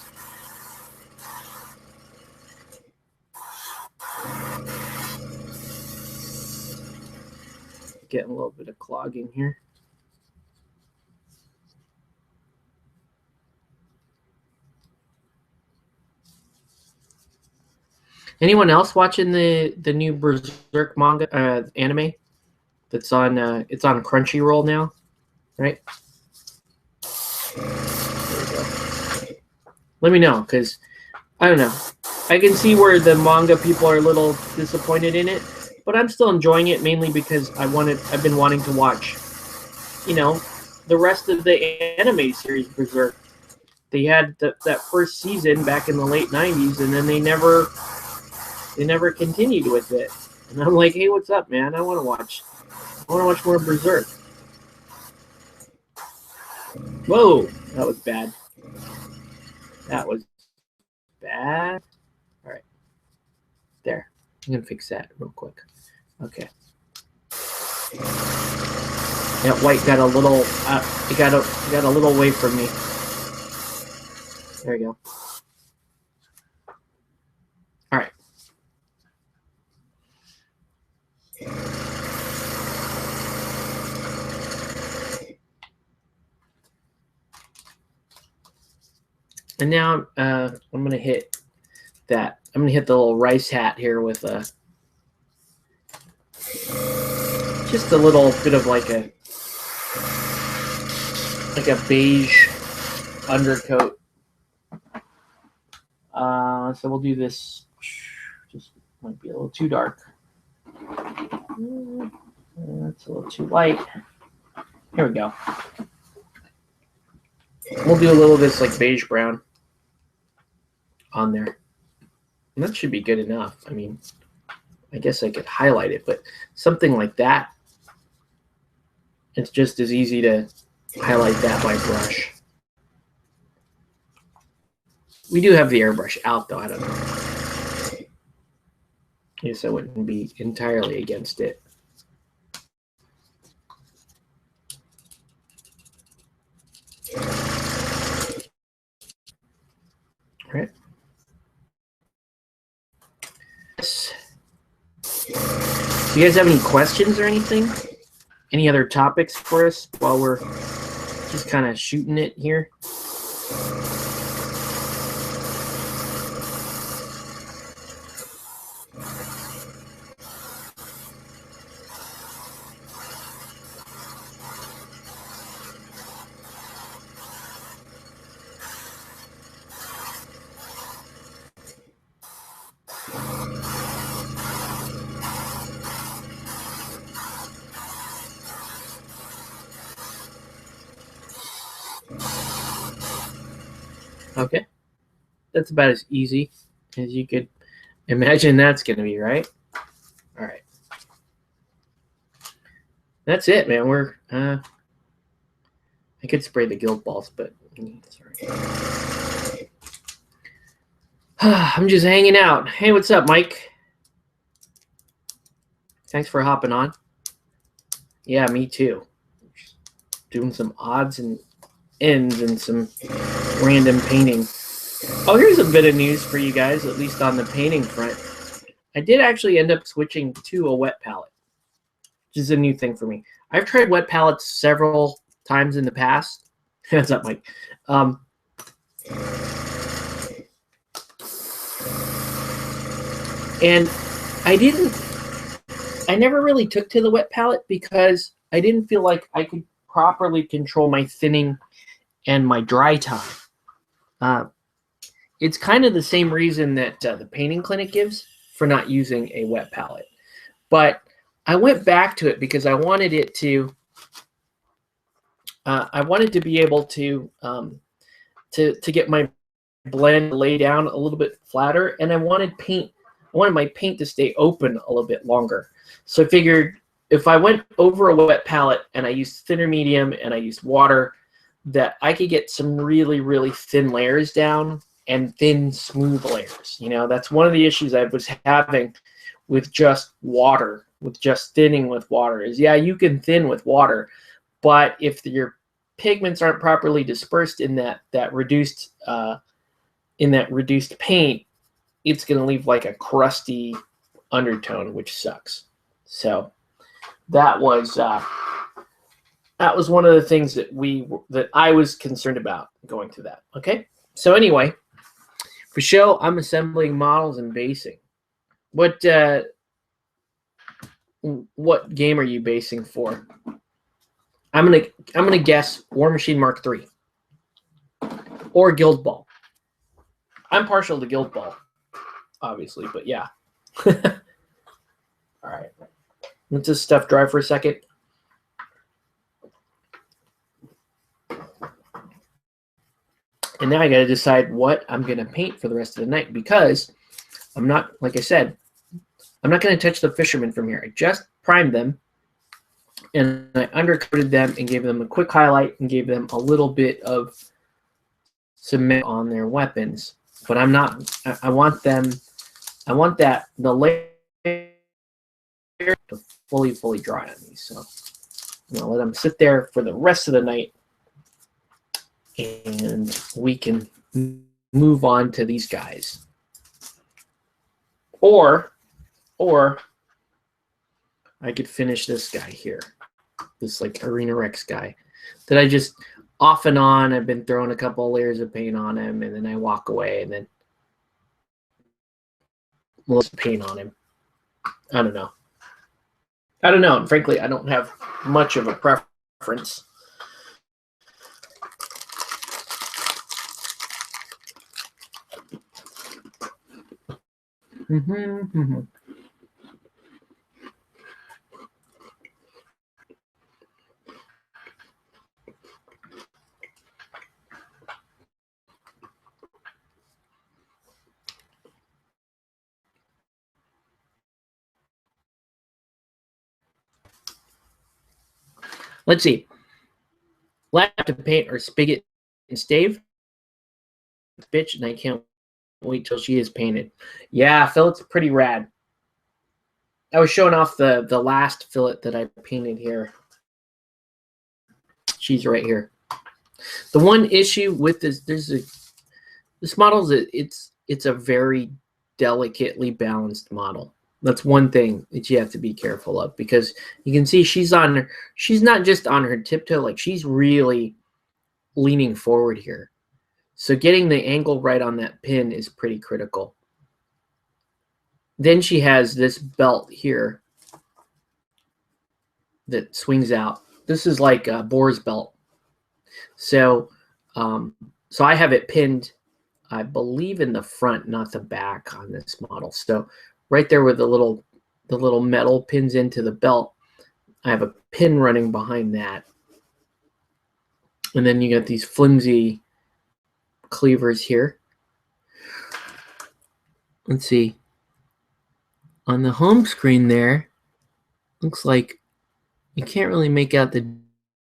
Getting a little bit of clogging here. Anyone else watching the new Berserk manga anime? That's on it's on Crunchyroll now, right? There we go. Let me know, because I don't know. I can see where the manga people are a little disappointed in it, but I'm still enjoying it mainly because I've been wanting to watch, the rest of the anime series Berserk. They had that first season back in the late 90s, and then they never continued with it. And I'm like, hey, what's up, man? I want to watch more Berserk. Whoa, that was bad. That was bad. All right, there. I'm gonna fix that real quick. Okay. That white got a little. It got a little away from me. There you go. All right. And now I'm gonna hit that. I'm gonna hit the little rice hat here with just a little bit of like a beige undercoat. So we'll do this. Just might be a little too dark. That's a little too light. Here we go. We'll do a little of this like beige brown on there. And that should be good enough. I mean, I guess I could highlight it, but something like that, it's just as easy to highlight that by brush. We do have the airbrush out, though. I don't know. I guess I wouldn't be entirely against it. All right. Do you guys have any questions or anything? Any other topics for us while we're just kind of shooting it here? Okay, that's about as easy as you could imagine that's going to be, right? All right. That's it, man. We're I could spray the guild balls, but sorry. I'm just hanging out. Hey, what's up, Mike? Thanks for hopping on. Yeah, me too. Doing some odds and ends and some random painting. Oh, here's a bit of news for you guys, at least on the painting front. I did actually end up switching to a wet palette, which is a new thing for me. I've tried wet palettes several times in the past. What's up, Mike? And I never really took to the wet palette because I didn't feel like I could properly control my thinning and my dry time. It's kind of the same reason that the painting clinic gives for not using a wet palette. But I went back to it because I wanted it to be able to get my blend lay down a little bit flatter, and I wanted my paint to stay open a little bit longer. So I figured if I went over a wet palette and I used thinner medium and I used water, that I could get some really, really thin layers down and thin, smooth layers. You know, that's one of the issues I was having with just water, with just thinning with water is, yeah, you can thin with water, but if your pigments aren't properly dispersed in that reduced paint, it's going to leave like a crusty undertone, which sucks. So that was one of the things that I was concerned about going through that. Okay, so anyway, for show, I'm assembling models and basing. What game are you basing for? I'm gonna guess War Machine Mark III or Guild Ball. I'm partial to Guild Ball, obviously, but yeah. All right, let this stuff dry for a second. And now I got to decide what I'm going to paint for the rest of the night, because I'm not, like I said, I'm not going to touch the fishermen from here. I just primed them and I undercoated them and gave them a quick highlight and gave them a little bit of cement on their weapons. But I'm not, I want the layer to fully dry on these. So I'm going to let them sit there for the rest of the night, and we can move on to these guys. Or I could finish this guy here, this like Arena Rex guy that I just off and on, I've been throwing a couple of layers of paint on him, and then I walk away and then let's paint on him. I don't know. And frankly, I don't have much of a preference. Let's see. Last to paint are Spigot and Stave. Bitch, and I can't wait till she is painted. Yeah, Fillet's pretty rad. I was showing off the last fillet that I painted here. She's right here. The one issue with this, this model is it's a very delicately balanced model. That's one thing that you have to be careful of, because you can see she's not just on her tiptoe, like she's really leaning forward here. So getting the angle right on that pin is pretty critical. Then she has this belt here that swings out. This is like a Boar's belt. So so I have it pinned, I believe, in the front, not the back on this model. So right there where the little metal pins into the belt, I have a pin running behind that. And then you got these flimsy cleavers here. Let's see. On the home screen there, looks like you can't really make out the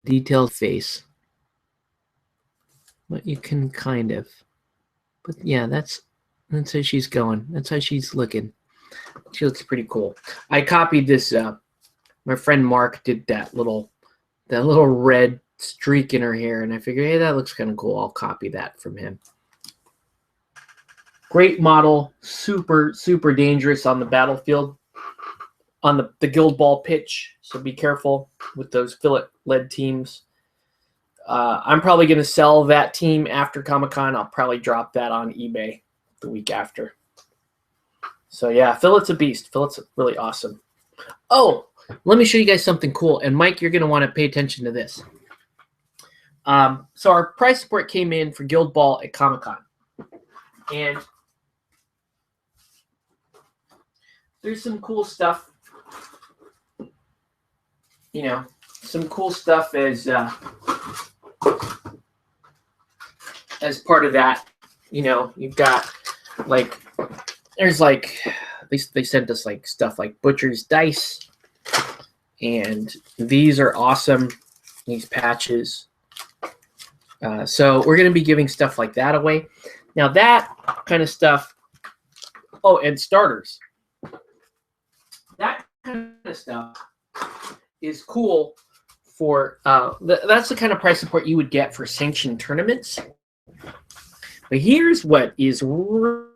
detailed face. but you can kind of. But yeah, that's how she's going. That's how she's looking. She looks pretty cool. I copied this. My friend Mark did that little red streak in her hair, and I figured, hey, that looks kind of cool. I'll copy that from him. Great model, super, super dangerous on the battlefield, on the Guild Ball pitch. So be careful with those Philip-led teams. I'm probably going to sell that team after Comic-Con. I'll probably drop that on eBay the week after. So yeah, Philip's a beast. Philip's really awesome. Oh, let me show you guys something cool. And Mike, you're going to want to pay attention to this. So our price support came in for Guild Ball at Comic-Con. And there's some cool stuff. You know, some cool stuff as part of that. You know, you've got like, there's like, they sent us like stuff like Butcher's Dice, and these are awesome, these patches. So we're going to be giving stuff like that away. Now that kind of stuff, oh, and starters. That kind of stuff is cool for, that's the kind of price support you would get for sanctioned tournaments. But here's what is real.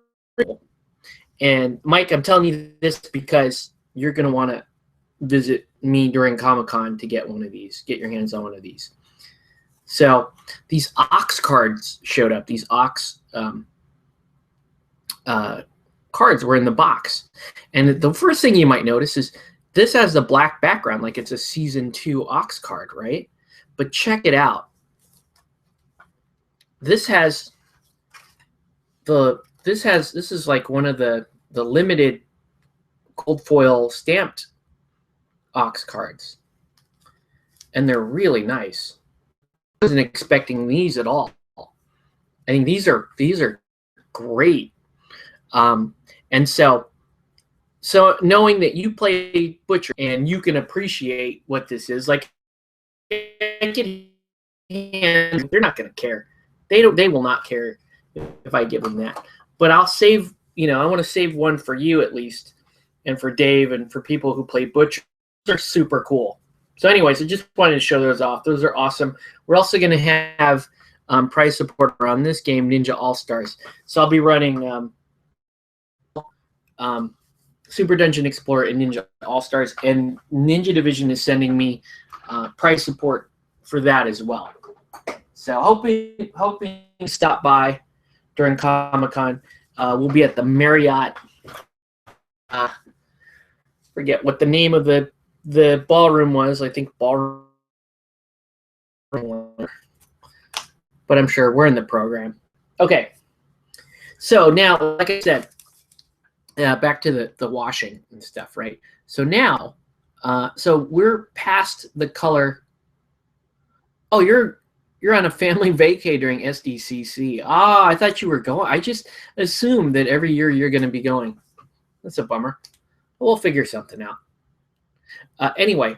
And Mike, I'm telling you this because you're going to want to visit me during Comic-Con to get one of these, get your hands on one of these. So these Ox cards showed up. These Ox cards were in the box. And the first thing you might notice is this has the black background, like it's a Season 2 Ox card, right? But check it out. This is like one of the limited gold foil stamped Ox cards. And they're really nice. I wasn't expecting these at all. I think these are great. And so knowing that you play Butcher and you can appreciate what this is, like, they're not going to care. They will not care if I give them that. But I'll save, you know, I want to save one for you at least, and for Dave, and for people who play Butcher. They're super cool. So anyways, I just wanted to show those off. Those are awesome. We're also going to have price support on this game, Ninja All-Stars. So I'll be running Super Dungeon Explorer and Ninja All-Stars, and Ninja Division is sending me price support for that as well. So hoping to stop by during Comic-Con. We'll be at the Marriott. Forget what the name of the ballroom was. I think ballroom, but I'm sure we're in the program. Okay. So now, like I said, back to the washing and stuff, right? So now, so we're past the color. Oh, you're on a family vacay during SDCC. Ah, I thought you were going. I just assumed that every year you're going to be going. That's a bummer. We'll figure something out. Anyway,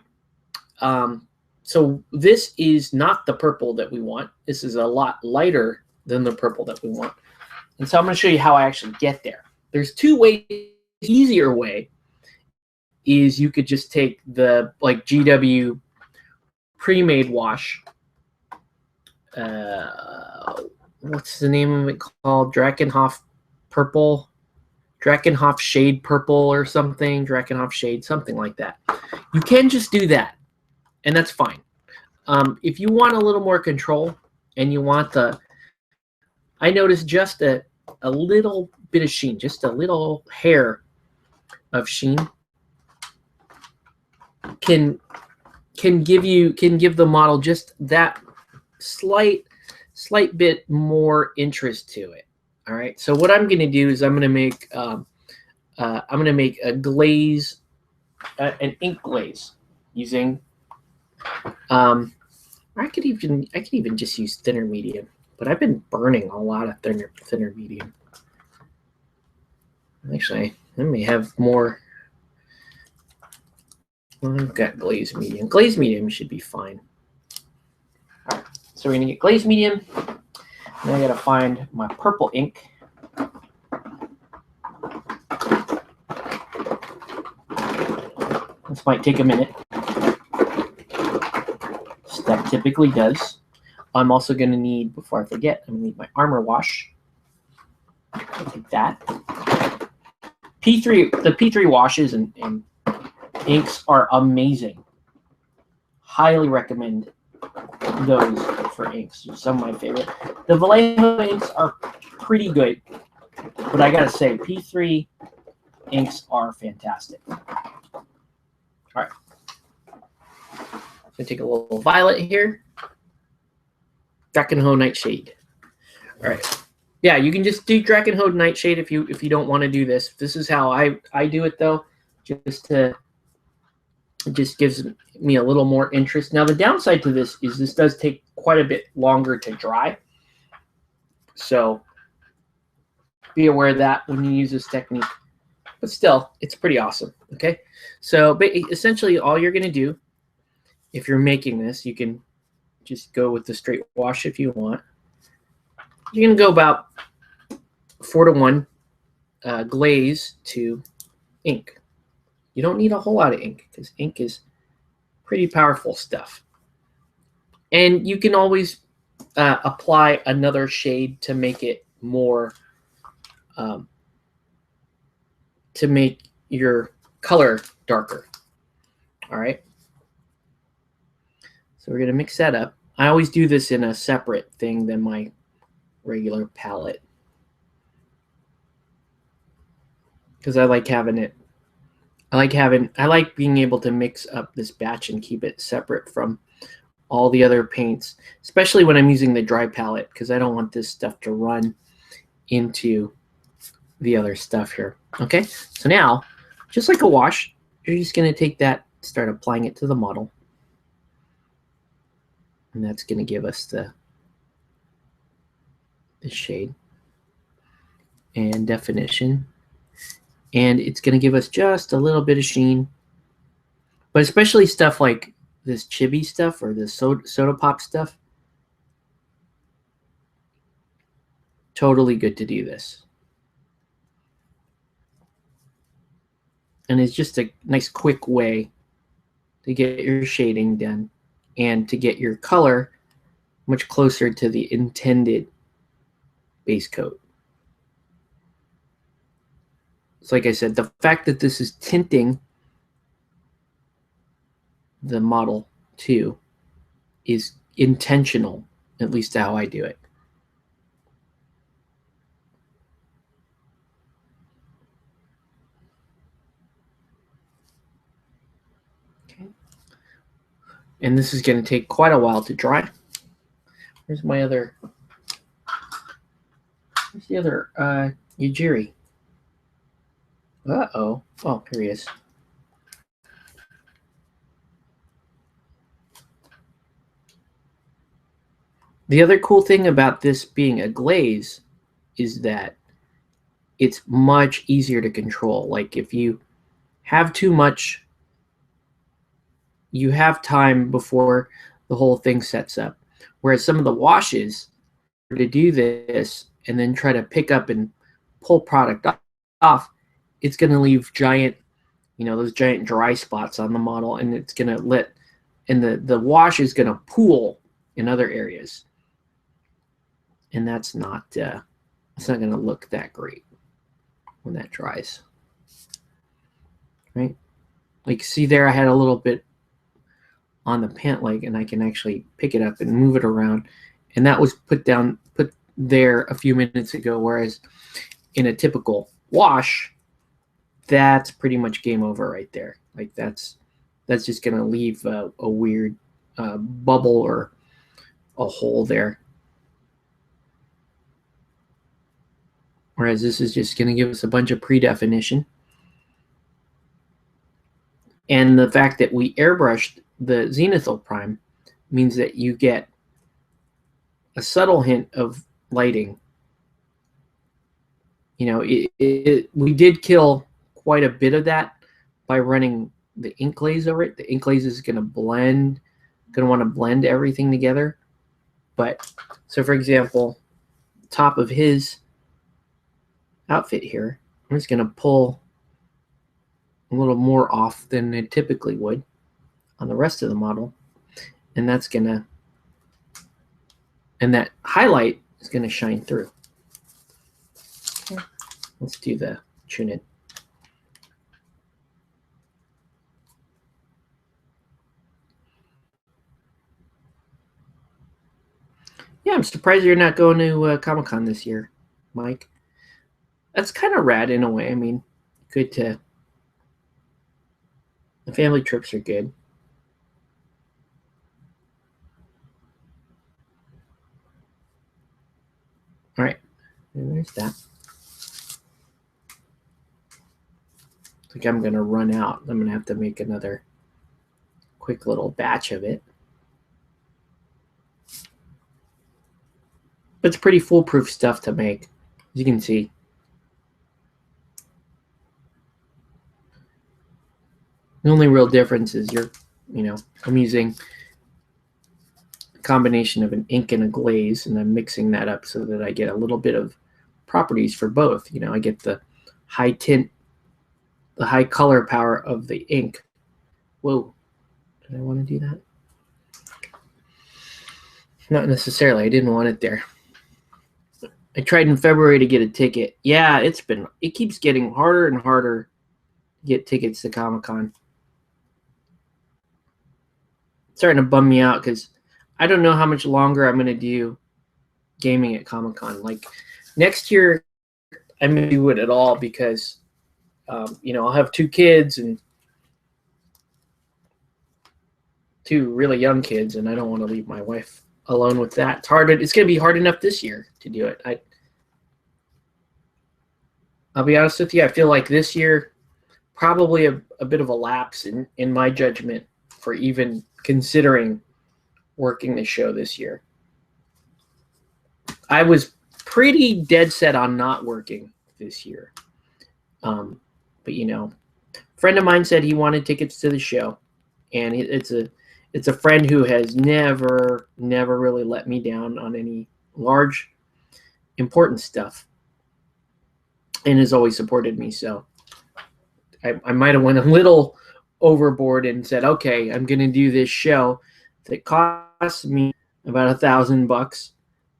so this is not the purple that we want. This is a lot lighter than the purple that we want. And so I'm going to show you how I actually get there. There's two ways. The easier way is you could just take the like GW pre-made wash. What's the name of it called? Drakenhof Purple, Drakenhof Shade Purple or something, Drakenhof Shade, something like that. You can just do that, and that's fine. If you want a little more control and you want I noticed just a little bit of sheen, just a little hair of sheen can give the model just that slight bit more interest to it. All right. So what I'm going to do is I'm going to make a glaze, an ink glaze, using. I could even just use thinner medium, but I've been burning a lot of thinner medium. Actually, let me have more. I've got glaze medium. Glaze medium should be fine. All right. So we're going to get glaze medium. Now I gotta find my purple ink. This might take a minute. That typically does. I'm also going to need, before I forget, I'm going to need my armor wash. I'll take that. P3, the P3 washes and inks are amazing. Highly recommend those for inks. Some of my favorite. The Vallejo inks are pretty good, but I gotta say, P3 inks are fantastic. All right. So take a little violet here. Drakkenho Nightshade. All right. Yeah, you can just do Drakkenho Nightshade if you don't want to do this. This is how I do it though, just to it just gives me a little more interest. Now the downside to this is this does take quite a bit longer to dry. So be aware of that when you use this technique. But still, it's pretty awesome. Okay. So essentially all you're gonna do if you're making this, you can just go with the straight wash if you want. You're going to go about 4-to-1 glaze to ink. You don't need a whole lot of ink because ink is pretty powerful stuff. And you can always apply another shade to make it more, to make your color darker. All right. So we're going to mix that up. I always do this in a separate thing than my regular palette because I like having it. I like being able to mix up this batch and keep it separate from all the other paints, especially when I'm using the dry palette because I don't want this stuff to run into the other stuff here. Okay, so now, just like a wash, you're just going to take that, start applying it to the model. And that's going to give us the shade and definition. And it's going to give us just a little bit of sheen. But especially stuff like this chibi stuff or the soda pop stuff. Totally good to do this. And it's just a nice quick way to get your shading done and to get your color much closer to the intended base coat. So like I said, the fact that this is tinting the model too is intentional, at least how I do it. Okay. And this is going to take quite a while to dry. Where's the other Yujiri? Uh-oh. Oh, here he is. The other cool thing about this being a glaze is that it's much easier to control. Like if you have too much, you have time before the whole thing sets up. Whereas some of the washes, to do this and then try to pick up and pull product off, it's going to leave giant, those giant dry spots on the model, and it's going to the wash is going to pool in other areas. And that's not, it's not going to look that great when that dries. Right? Like, see there, I had a little bit on the pant leg, and I can actually pick it up and move it around. And that was put there a few minutes ago, whereas in a typical wash, that's pretty much game over right there. Like that's just going to leave a weird bubble or a hole there. Whereas this is just going to give us a bunch of pre-definition. And the fact that we airbrushed the zenithal prime means that you get a subtle hint of lighting. We did kill quite a bit of that by running the ink glaze over it. The ink glaze is going to want to blend everything together. But so for example, top of his outfit here. I'm just going to pull a little more off than it typically would on the rest of the model. And that's going to, and that highlight is going to shine through. Okay. Let's do the tune-in. Yeah, I'm surprised you're not going to Comic-Con this year, Mike. That's kind of rad in a way. I mean, good to... The family trips are good. All right, and there's that. I think I'm going to run out. I'm going to have to make another quick little batch of it. But it's pretty foolproof stuff to make, as you can see. The only real difference is I'm using a combination of an ink and a glaze, and I'm mixing that up so that I get a little bit of properties for both. I get the high tint, the high color power of the ink. Whoa, did I want to do that? Not necessarily. I didn't want it there. I tried in February to get a ticket. Yeah, it keeps getting harder and harder to get tickets to Comic-Con. It's starting to bum me out because I don't know how much longer I'm going to do gaming at Comic-Con. Like next year, I'm going to do it at all because, I'll have 2 kids and 2 really young kids, and I don't want to leave my wife alone with that. It's hard. It's going to be hard enough this year to do it. I'll be honest with you. I feel like this year probably a bit of a lapse in my judgment for even considering working the show this year. I was pretty dead set on not working this year. But a friend of mine said he wanted tickets to the show, and it's a friend who has never really let me down on any large, important stuff, and has always supported me. So I might have went a little overboard and said, okay, I'm going to do this show that costs me about $1,000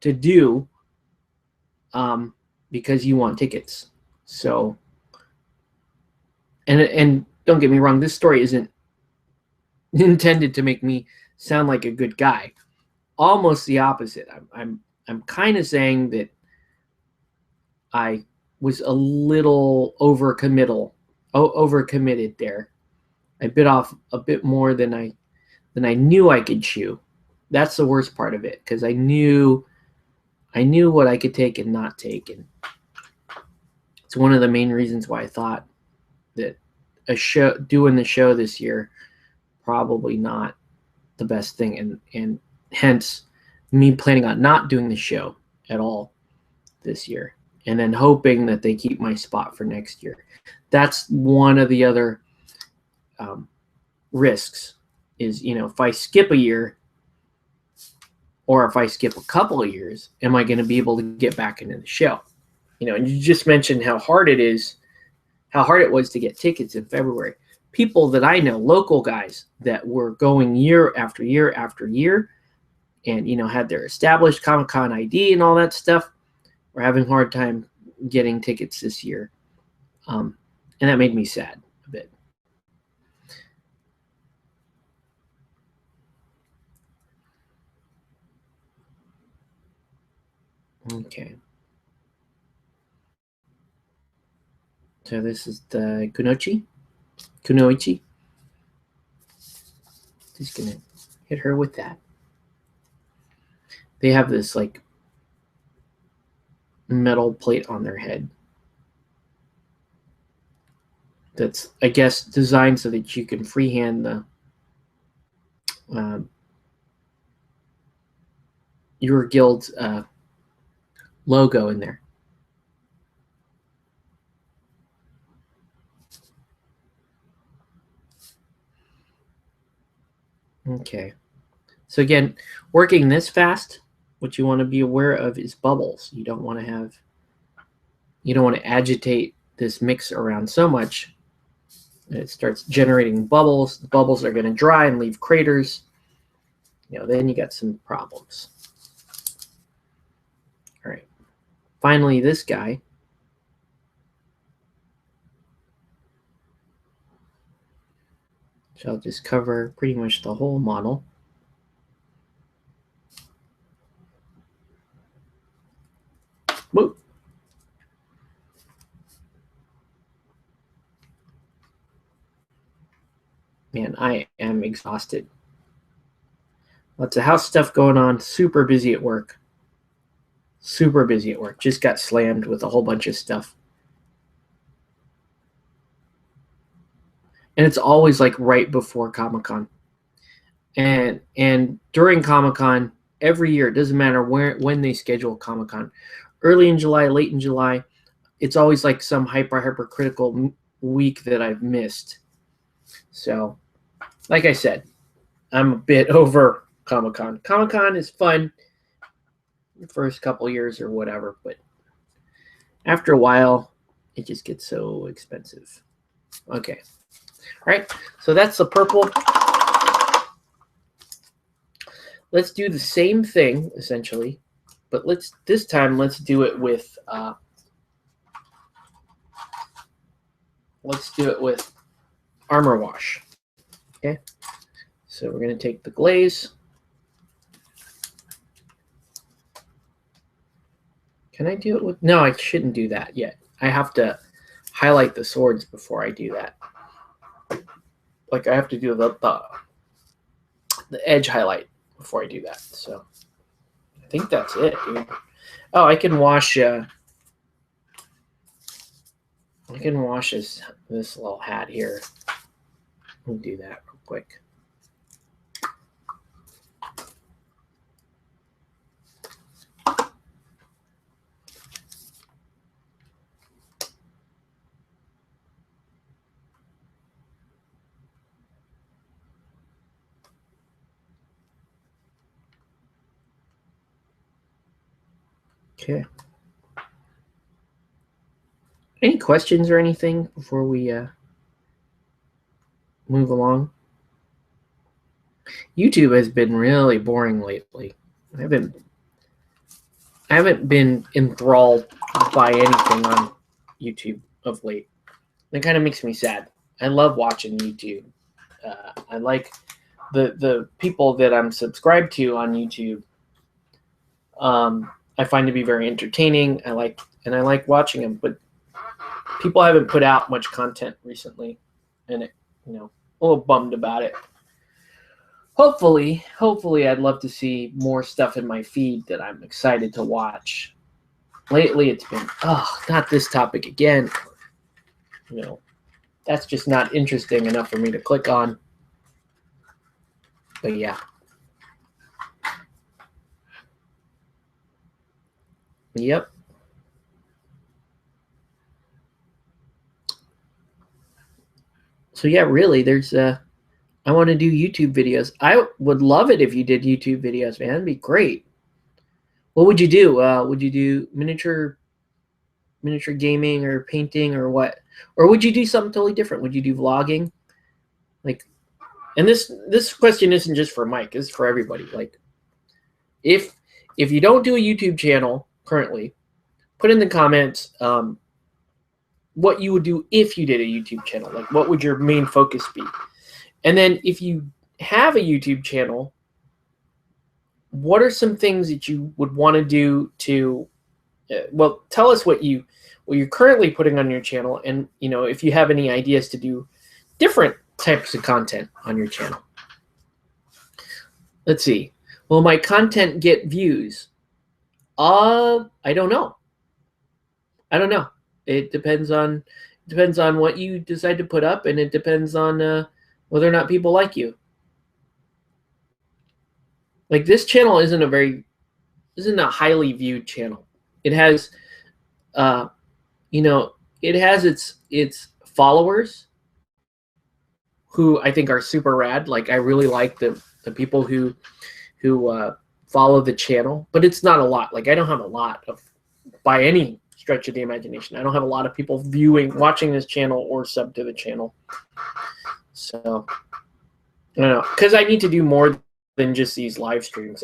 to do because you want tickets. So, and don't get me wrong, this story isn't intended to make me sound like a good guy. Almost the opposite. I'm kind of saying that I was a little overcommitted there. I bit off a bit more than I knew I could chew. That's the worst part of it, because I knew what I could take and not take, and it's one of the main reasons why I thought that doing the show this year probably not the best thing, and hence me planning on not doing the show at all this year, and then hoping that they keep my spot for next year. That's one of the other risks is, if I skip a year or if I skip a couple of years, am I going to be able to get back into the show? And you just mentioned how hard it was to get tickets in February. People that I know, local guys that were going year after year after year and, had their established Comic-Con ID and all that stuff, were having a hard time getting tickets this year. And that made me sad a bit. Okay. So this is the Kunoichi. Just gonna hit her with that. They have this like metal plate on their head that's, I guess, designed so that you can freehand the your guild's logo in there. Okay. So again, working this fast what you want to be aware of is bubbles. You don't want to agitate this mix around so much that it starts generating bubbles. The bubbles are going to dry and leave craters. Then you got some problems. All right. Finally, this guy. So I'll just cover pretty much the whole model. Whoop. Man, I am exhausted. Lots of house stuff going on. Super busy at work. Super busy at work. Just got slammed with a whole bunch of stuff. And it's always like right before Comic-Con. And during Comic-Con, every year, it doesn't matter when they schedule Comic-Con, early in July, late in July, it's always like some hypercritical week that I've missed. So, like I said, I'm a bit over Comic-Con. Comic-Con is fun the first couple years or whatever, but after a while, it just gets so expensive. Okay. All right, so that's the purple. Let's do the same thing, essentially, but this time let's do it with Armor Wash. Okay, so we're going to take the glaze. Can I do it with? No, I shouldn't do that yet. I have to highlight the swords before I do that. Like I have to do the edge highlight before I do that. So I think that's it, dude. Oh, I can wash this little hat here. Let me do that real quick. Okay. Any questions or anything before we move along? YouTube has been really boring lately. I haven't been enthralled by anything on YouTube of late. It kind of makes me sad. I love watching YouTube. I like the people that I'm subscribed to on YouTube. I find to be very entertaining. I like watching them, but people haven't put out much content recently, and a little bummed about it. Hopefully, I'd love to see more stuff in my feed that I'm excited to watch. Lately, it's been, not this topic again. That's just not interesting enough for me to click on. But yeah. Yep. So yeah, really, there's I want to do YouTube videos. I would love it if you did YouTube videos, man. It'd be great. What would you do? Would you do miniature gaming or painting or what? Or would you do something totally different? Would you do vlogging? Like, and this question isn't just for Mike. It's for everybody. Like, if you don't do a YouTube channel currently, put in the comments what you would do if you did a YouTube channel. Like, what would your main focus be? And then if you have a YouTube channel, what are some things that you would want to do to, well, tell us what you're currently putting on your channel, and if you have any ideas to do different types of content on your channel. Let's see. Will my content get views? I don't know. It depends on what you decide to put up, and it depends on whether or not people like you. Like, this channel isn't a highly viewed channel. It has, it has its followers who I think are super rad. Like, I really like the people who follow the channel, but it's not a lot. Like I don't have a lot of, by any stretch of the imagination, I don't have a lot of people watching this channel or sub to the channel. So I don't know, because I need to do more than just these live streams.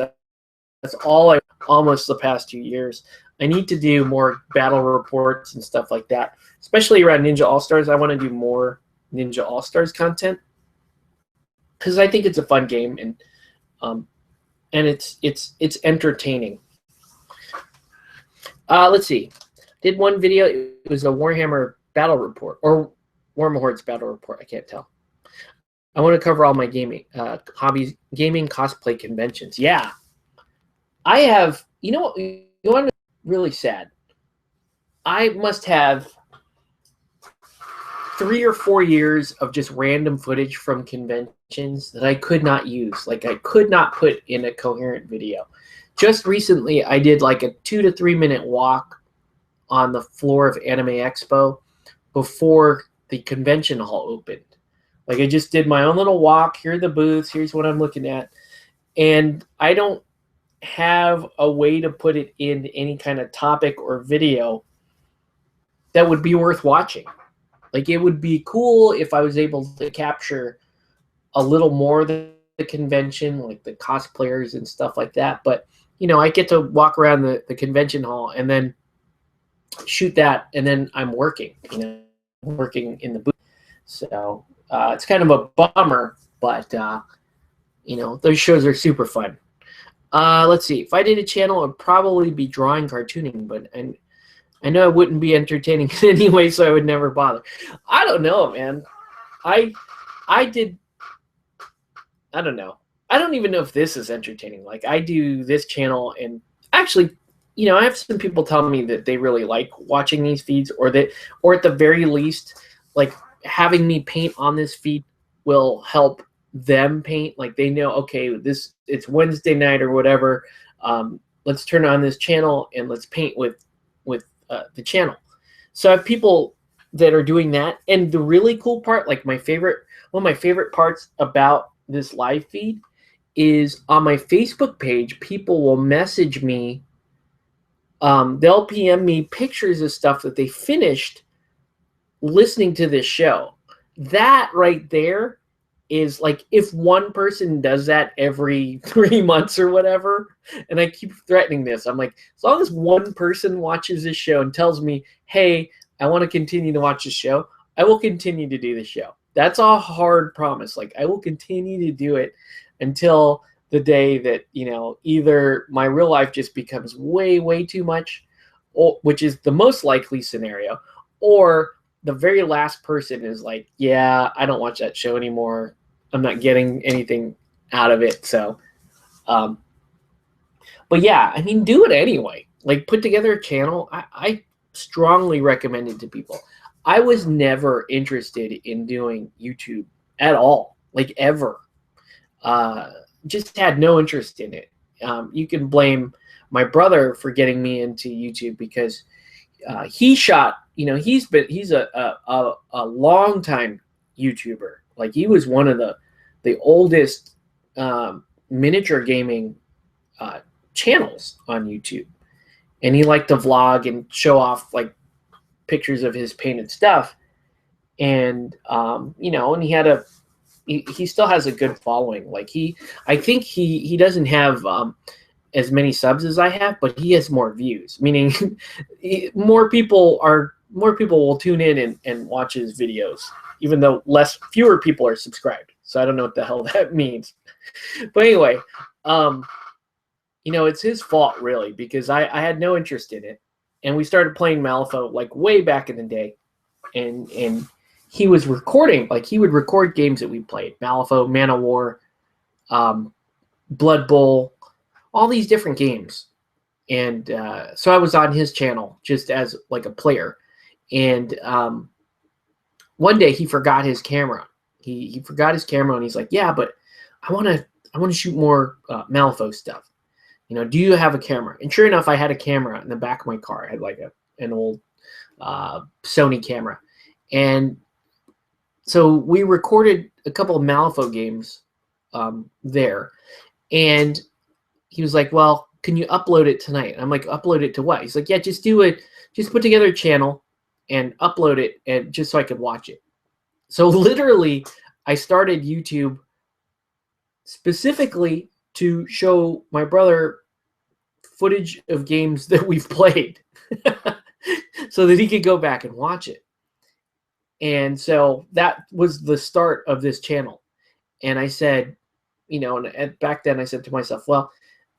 That's all I almost the past 2 years. I need to do more battle reports and stuff like that, especially around Ninja All-Stars. I want to do more Ninja All-Stars content because I think it's a fun game, and it's entertaining. Let's see. Did one video. It was a Warhammer battle report or Warhammer Hordes battle report. I can't tell. I want to cover all my gaming hobbies, gaming cosplay conventions. Yeah, I have. You know what? Really sad. I must have 3 or 4 years of just random footage from conventions that I could not use. Like I could not put in a coherent video. Just recently, I did like a 2 to 3 minute walk on the floor of Anime Expo before the convention hall opened. Like I just did my own little walk. Here are the booths. Here's what I'm looking at. And I don't have a way to put it in any kind of topic or video that would be worth watching. Like it would be cool if I was able to capture a little more of the convention, like the cosplayers and stuff like that. But, you know, I get to walk around the convention hall and then shoot that, and then I'm working, you know, working in the booth. So it's kind of a bummer, but, you know, those shows are super fun. Let's see. If I did a channel, it would probably be drawing, cartooning, but I know it wouldn't be entertaining anyway, so I would never bother. I don't know, man. I don't know. I don't even know if this is entertaining. Like I do this channel, and actually, you know, I have some people telling me that they really like watching these feeds, or at the very least, like having me paint on this feed will help them paint. Like they know, okay, it's Wednesday night or whatever. Let's turn on this channel and let's paint with the channel. So I have people that are doing that. And the really cool part, like one of my favorite parts about this live feed is on my Facebook page, people will message me. They'll PM me pictures of stuff that they finished listening to this show. That right there is like, if one person does that every 3 months or whatever, and I keep threatening this, I'm like, as long as one person watches this show and tells me, hey, I want to continue to watch the show, I will continue to do the show. That's a hard promise. Like I will continue to do it until the day that, you know, either my real life just becomes way, way too much, which is the most likely scenario, or the very last person is like, yeah, I don't watch that show anymore. I'm not getting anything out of it. So, but yeah, I mean, do it anyway. Like put together a channel. I strongly recommend it to people. I was never interested in doing YouTube at all, like ever. Just had no interest in it. You can blame my brother for getting me into YouTube because he shot, you know, he's a long time YouTuber. Like he was one of the oldest miniature gaming channels on YouTube, and he liked to vlog and show off like pictures of his painted stuff. And you know, and he still has a good following. Like I think he doesn't have as many subs as I have, but he has more views, meaning more people will tune in and watch his videos, even though fewer people are subscribed. So I don't know what the hell that means. But anyway, you know, it's his fault really, because I had no interest in it. And we started playing Malifaux like way back in the day. And he was recording, like he would record games that we played. Malifaux, Man of War, Blood Bowl, all these different games. And so I was on his channel just as like a player. And one day he forgot his camera. He forgot his camera, and he's like, yeah, but I want to shoot more Malifaux stuff. You know, do you have a camera? And sure enough, I had a camera in the back of my car. I had like an old Sony camera. And so we recorded a couple of Malifaux games there. And he was like, well, can you upload it tonight? I'm like, upload it to what? He's like, yeah, just do it. Just put together a channel and upload it, and just so I could watch it. So literally, I started YouTube specifically to show my brother footage of games that we've played so that he could go back and watch it. And so that was the start of this channel. And I said, and back then I said to myself, well,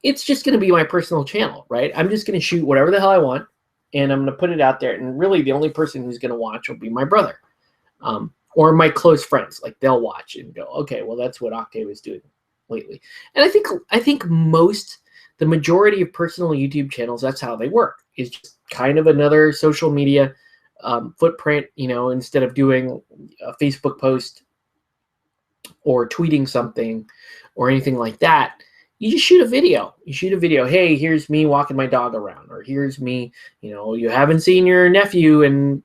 it's just going to be my personal channel, right? I'm just going to shoot whatever the hell I want, and I'm going to put it out there. And really the only person who's going to watch will be my brother, or my close friends. Like, they'll watch and go, okay, well, that's what Octave is doing lately. And I think the majority of personal YouTube channels, that's how they work. It's just kind of another social media footprint, instead of doing a Facebook post or tweeting something or anything like that. You just shoot a video. You shoot a video. Hey, here's me walking my dog around, or here's me, you haven't seen your nephew in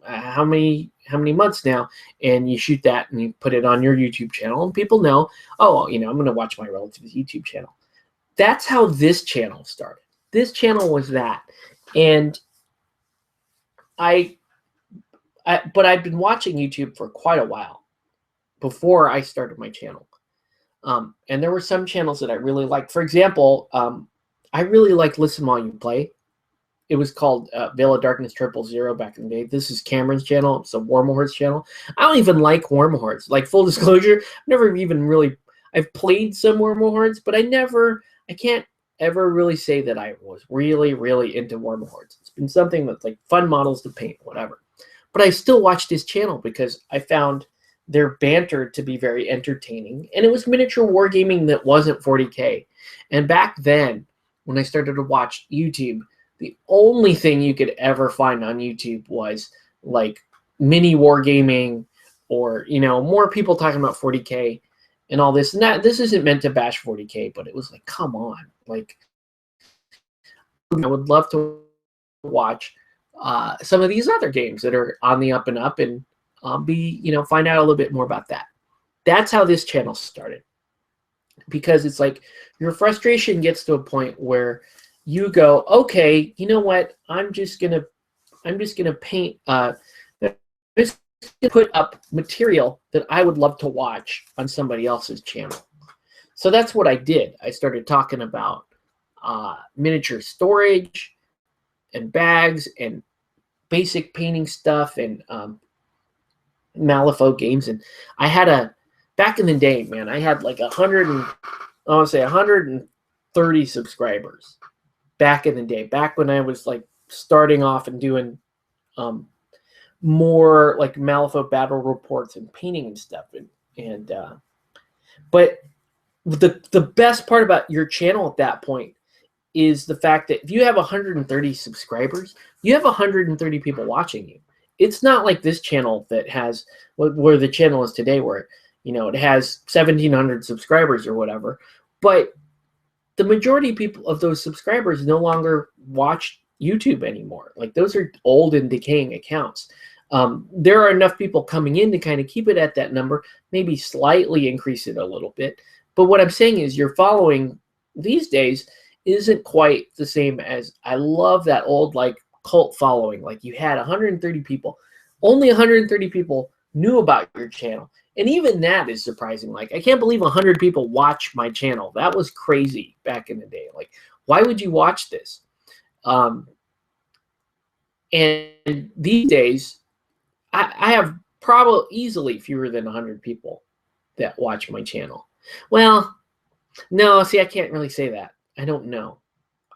how many months now, and you shoot that and you put it on your YouTube channel, and people know, oh, I'm going to watch my relative's YouTube channel. That's how this channel started. This channel was that. And but I've been watching YouTube for quite a while before I started my channel. And there were some channels that I really liked. For example, I really liked Listen While You Play. It was called Veil of Darkness 000 back in the day. This is Cameron's channel. It's a Warmahordes channel. I don't even like Warmahordes. Like, full disclosure, I've played some Warmahordes, but I can't ever really say that I was really, really into Warmahordes. It's been something that's like fun models to paint, whatever. But I still watched his channel because I found their banter to be very entertaining. And it was miniature wargaming that wasn't 40K. And back then, when I started to watch YouTube, the only thing you could ever find on YouTube was like mini wargaming, or, more people talking about 40K and all this. And this isn't meant to bash 40K, but it was like, come on. Like, I would love to watch some of these other games that are on the up and up, and find out a little bit more about that. That's how this channel started. Because it's like your frustration gets to a point where you go, okay, you know what? I'm just gonna paint. Just put up material that I would love to watch on somebody else's channel. So that's what I did. I started talking about miniature storage and bags and basic painting stuff and Malifaux games. And I had back in the day, man, I had like 130 subscribers back in the day, back when I was like starting off and doing more like Malifaux battle reports and painting and stuff. But the best part about your channel at that point is the fact that if you have 130 subscribers, you have 130 people watching you. It's not like this channel that has, where the channel is today, where, it has 1,700 subscribers or whatever. But the majority of people of those subscribers no longer watch YouTube anymore. Like, those are old and decaying accounts. There are enough people coming in to kind of keep it at that number, maybe slightly increase it a little bit. But what I'm saying is your following these days isn't quite the same as, I love that old like cult following. Like, you had 130 people. Only 130 people knew about your channel. And even that is surprising. Like, I can't believe 100 people watch my channel. That was crazy back in the day. Like, why would you watch this? And these days, I have probably easily fewer than 100 people that watch my channel. Well, no, see, I can't really say that. I don't know.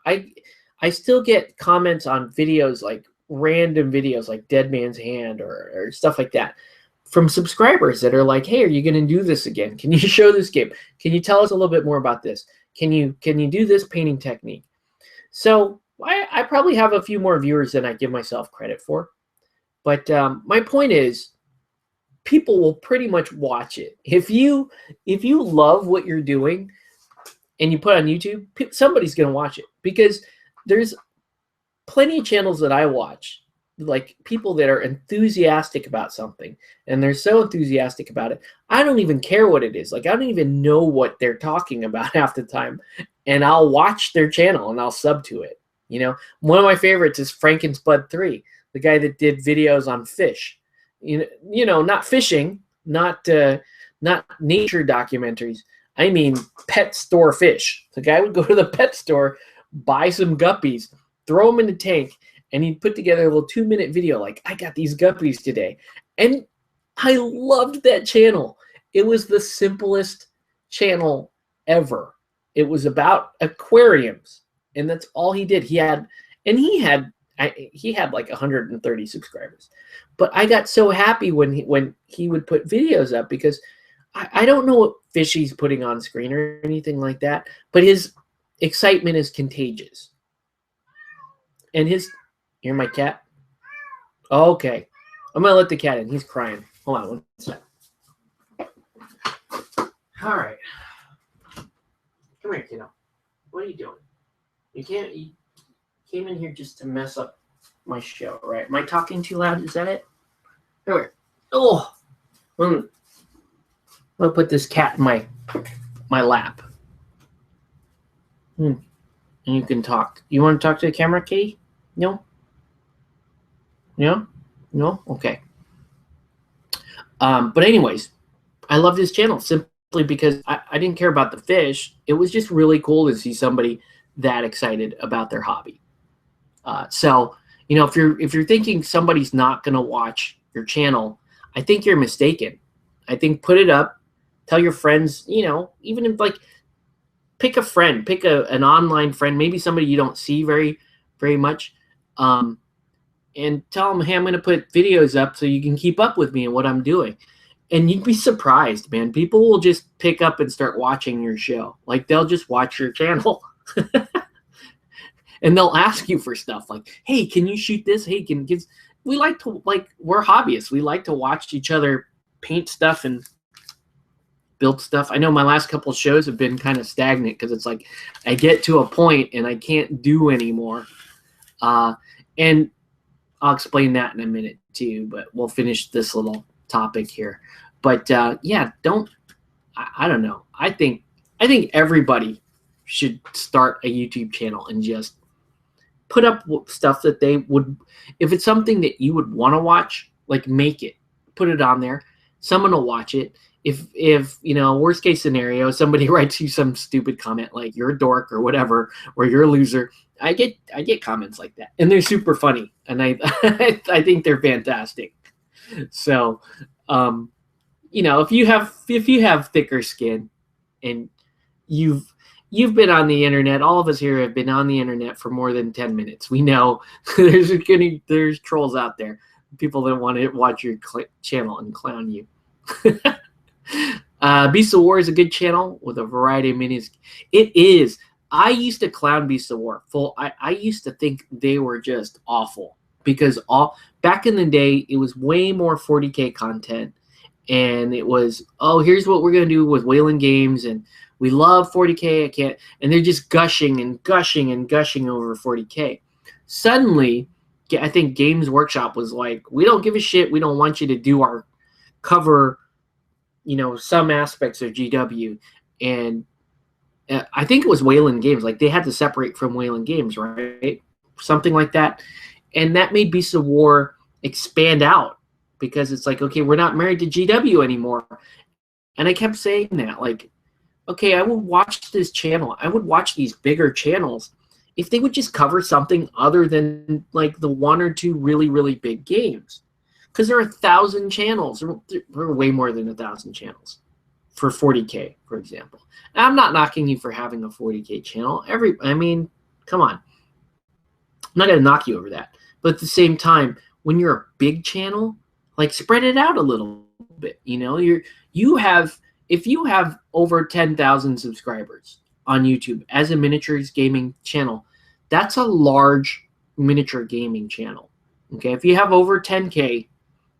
I still get comments on videos, like random videos like Dead Man's Hand or stuff like that, from subscribers that are like, hey, are you going to do this again? Can you show this game? Can you tell us a little bit more about this? Can you do this painting technique? So I probably have a few more viewers than I give myself credit for. But my point is, people will pretty much watch it. If you love what you're doing and you put on YouTube, somebody's going to watch it, because there's plenty of channels that I watch, like people that are enthusiastic about something, and they're so enthusiastic about it, I don't even care what it is. Like, I don't even know what they're talking about half the time. and I'll watch their channel and I'll sub to it. You know, one of my favorites is Frankenspud 3, the guy that did videos on fish. You know, not fishing, not nature documentaries. I mean, pet store fish. The guy would go to the pet store, buy some guppies, throw them in the tank, and he'd put together a little 2-minute video like, I got these guppies today. And I loved that channel. It was the simplest channel ever. It was about aquariums, and that's all he did. He had like 130 subscribers. But I got so happy when he would put videos up, because I don't know what fish he's putting on screen or anything like that, but his excitement is contagious. And you're my cat? Okay. I'm going to let the cat in. He's crying. Hold on one sec. All right. Come here, kiddo. What are you doing? You came in here just to mess up my show, right? Am I talking too loud? Is that it? There. Oh, I'm gonna put this cat in my lap. And you can talk. You want to talk to the camera, Katie? No? No? No? Okay. But anyways, I love this channel simply because I didn't care about the fish. It was just really cool to see somebody that excited about their hobby. So, you know, if you're thinking somebody's not going to watch your channel, I think you're mistaken. I think put it up, tell your friends, you know, even if like pick a friend, pick an online friend, maybe somebody you don't see very, very much, and tell them, hey, I'm going to put videos up so you can keep up with me and what I'm doing. And you'd be surprised, man. People will just pick up and start watching your show. Like, they'll just watch your channel. And they'll ask you for stuff like, hey, can you shoot this? Hey, we like to, like, we're hobbyists. We like to watch each other paint stuff and build stuff. I know my last couple of shows have been kind of stagnant because it's like I get to a point and I can't do anymore. And I'll explain that in a minute too, but we'll finish this little topic here. But yeah, I don't know. I think everybody should start a YouTube channel and just put up stuff that they would, if it's something that you would want to watch, like make it, put it on there. Someone will watch it. If you know, worst case scenario, somebody writes you some stupid comment like you're a dork or whatever, or you're a loser. I get comments like that, and they're super funny, and I I think they're fantastic. So, you know, if you have thicker skin, and you've been on the internet, all of us here have been on the internet for more than 10 minutes. We know there's trolls out there, people that want to watch your channel and clown you. Beast of War is a good channel with a variety of minis. It is. I used to clown Beast of War. I used to think they were just awful because back in the day it was way more 40K content, and it was, oh, here's what we're gonna do with Wayland Games, and we love 40K. And they're just gushing and gushing and gushing over 40K. Suddenly, I think Games Workshop was like, we don't give a shit. We don't want you to do our cover, you know, some aspects of GW. And I think it was Wayland Games. Like, they had to separate from Wayland Games, right? Something like that. And that made Beasts of War expand out because it's like, okay, we're not married to GW anymore. And I kept saying that, like, okay, I would watch this channel. I would watch these bigger channels if they would just cover something other than like the one or two really, really big games. Because there are 1,000 channels. There are way more than 1,000 channels for 40K, for example. And I'm not knocking you for having a 40K channel. I mean, come on. I'm not going to knock you over that. But at the same time, when you're a big channel, like, spread it out a little bit. You know, if you have over 10,000 subscribers on YouTube as a miniatures gaming channel, that's a large miniature gaming channel. Okay, if you have over 10K,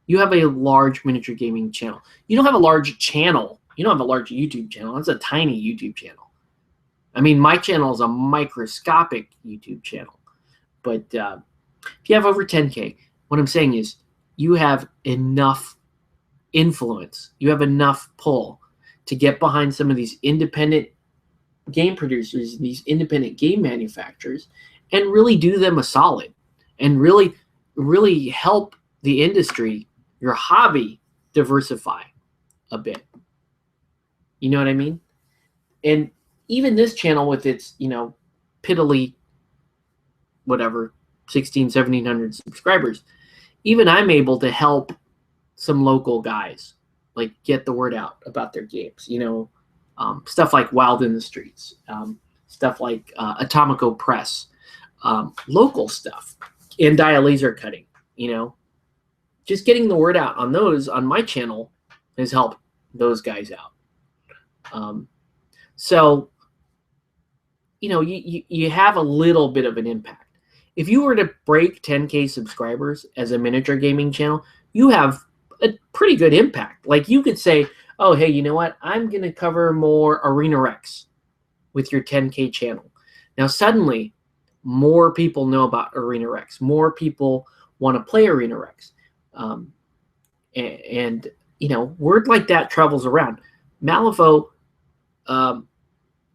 you have a large miniature gaming channel. You don't have a large channel. You don't have a large YouTube channel. It's a tiny YouTube channel. I mean, my channel is a microscopic YouTube channel. But if you have over 10K, what I'm saying is you have enough influence. You have enough pull to get behind some of these independent game producers, these independent game manufacturers, and really do them a solid and really help the industry, your hobby, diversify a bit. You know what I mean? And even this channel with its, piddly, whatever, 1,700 subscribers, even I'm able to help some local guys, like, get the word out about their games. Stuff like Wild in the Streets, stuff like Atomico Press, local stuff, and Dia Laser Cutting. Just getting the word out on those on my channel has helped those guys out. So, you have a little bit of an impact. If you were to break 10K subscribers as a miniature gaming channel, you have a pretty good impact. Like, you could say, oh, hey, you know what? I'm going to cover more Arena Rex with your 10K channel. Now, suddenly, more people know about Arena Rex. More people want to play Arena Rex. And word like that travels around. Malifaux,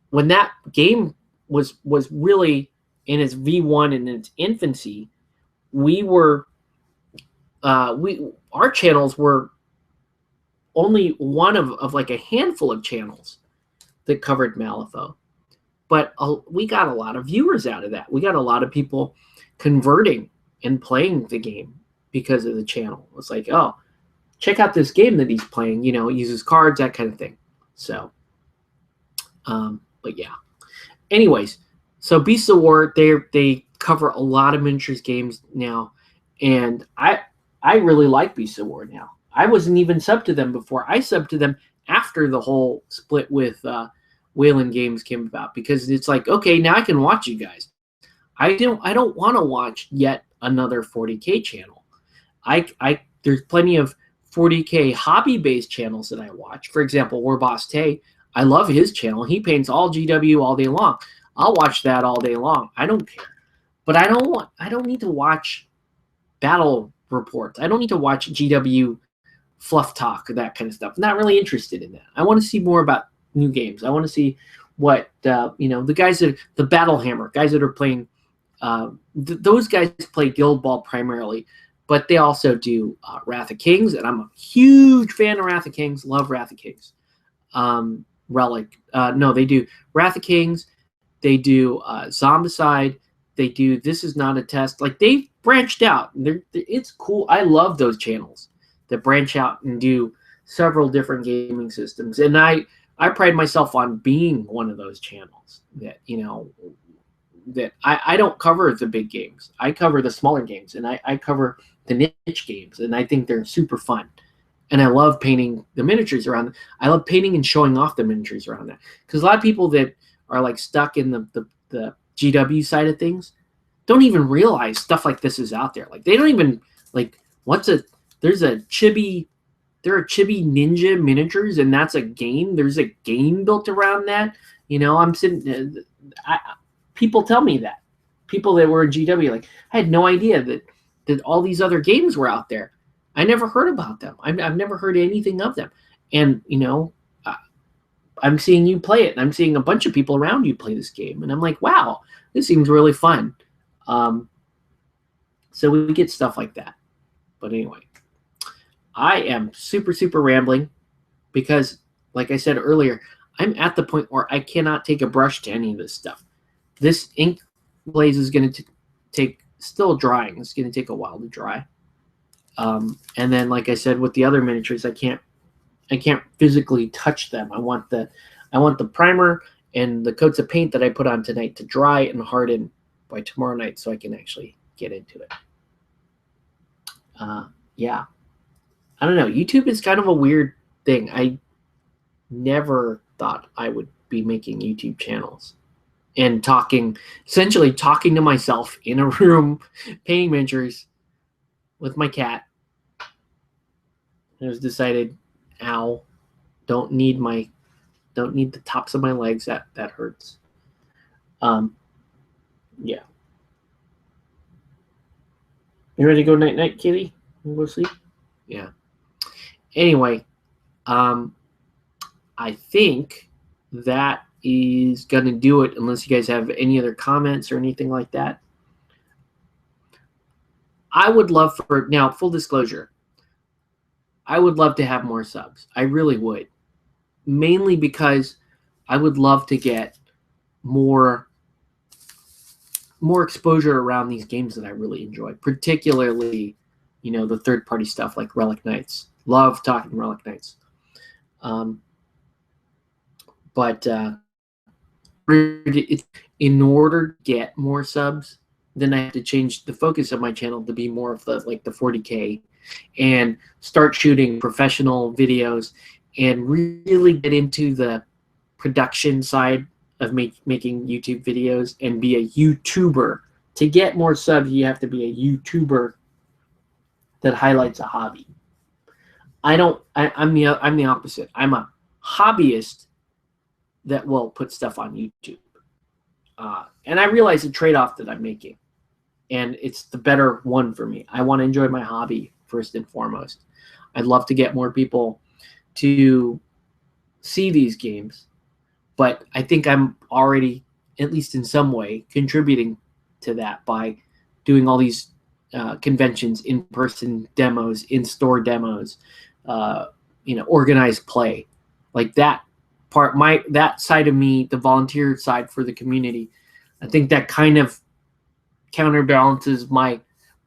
when that game was really in its V1 and its infancy, our channels were only one of like a handful of channels that covered Malifaux. But we got a lot of viewers out of that. We got a lot of people converting and playing the game because of the channel. It's like, oh, check out this game that he's playing. He uses cards, that kind of thing. So, but yeah. Anyways, so Beasts of War, they cover a lot of miniatures games now, and I really like Beasts of War now. I wasn't even subbed to them before. I subbed to them after the whole split with Wayland Games came about, because it's like, okay, now I can watch you guys. I don't want to watch yet another 40K channel. There's plenty of 40K hobby-based channels that I watch. For example, Warboss Tay, I love his channel. He paints all GW all day long. I'll watch that all day long. I don't care. But I don't need to watch battle reports. I don't need to watch GW fluff talk, that kind of stuff. I'm not really interested in that. I want to see more about new games. I want to see what the guys that the Battle Hammer guys that are playing. Those guys play Guild Ball primarily, but they also do Wrath of Kings, and I'm a huge fan of Wrath of Kings. Love Wrath of Kings. Relic. No, they do Wrath of Kings. They do Zombicide. They do This Is Not a Test. Like, they've branched out. It's cool. I love those channels that branch out and do several different gaming systems. And I pride myself on being one of those channels that, that I don't cover the big games. I cover the smaller games, and I cover the niche games, and I think they're super fun. And I love painting the miniatures around them. I love painting and showing off the miniatures around that. Because a lot of people that are like stuck in the GW side of things don't even realize stuff like this is out there. Like, they don't even, like, there are Chibi Ninja miniatures, and that's a game. There's a game built around that. I'm sitting, people tell me that. People that were in GW, like, I had no idea that all these other games were out there. I never heard about them. I've never heard anything of them. And, I'm seeing you play it, and I'm seeing a bunch of people around you play this game. And I'm like, wow, this seems really fun. So we get stuff like that. But anyway, I am super, super rambling because, like I said earlier, I'm at the point where I cannot take a brush to any of this stuff. This ink glaze is going to take, still drying. It's going to take a while to dry. And then, like I said, with the other miniatures, I can't physically touch them. I want the primer and the coats of paint that I put on tonight to dry and harden by tomorrow night, so I can actually get into it. Yeah, I don't know. YouTube is kind of a weird thing. I never thought I would be making YouTube channels and essentially talking to myself in a room, painting miniatures with my cat. It was decided, ow, don't need the tops of my legs. That hurts. Yeah. You ready to go night night, kitty? You go to sleep? Yeah. Anyway, I think that is going to do it unless you guys have any other comments or anything like that. I would love for, now, full disclosure, I would love to have more subs. I really would. Mainly because I would love to get more exposure around these games that I really enjoy, particularly, you know, the third-party stuff like Relic Knights. Love talking Relic Knights. But in order to get more subs, then I have to change the focus of my channel to be more of the 40K and start shooting professional videos and really get into the production side of making YouTube videos and be a YouTuber. To get more subs, you have to be a YouTuber that highlights a hobby. I'm the opposite. I'm a hobbyist that will put stuff on YouTube. And I realize the trade-off that I'm making. And it's the better one for me. I want to enjoy my hobby first and foremost. I'd love to get more people to see these games. But I think I'm already, at least in some way, contributing to that by doing all these conventions, in-person demos, in-store demos, you know, organized play. Like that part, that side of me, the volunteer side for the community, I think that kind of counterbalances my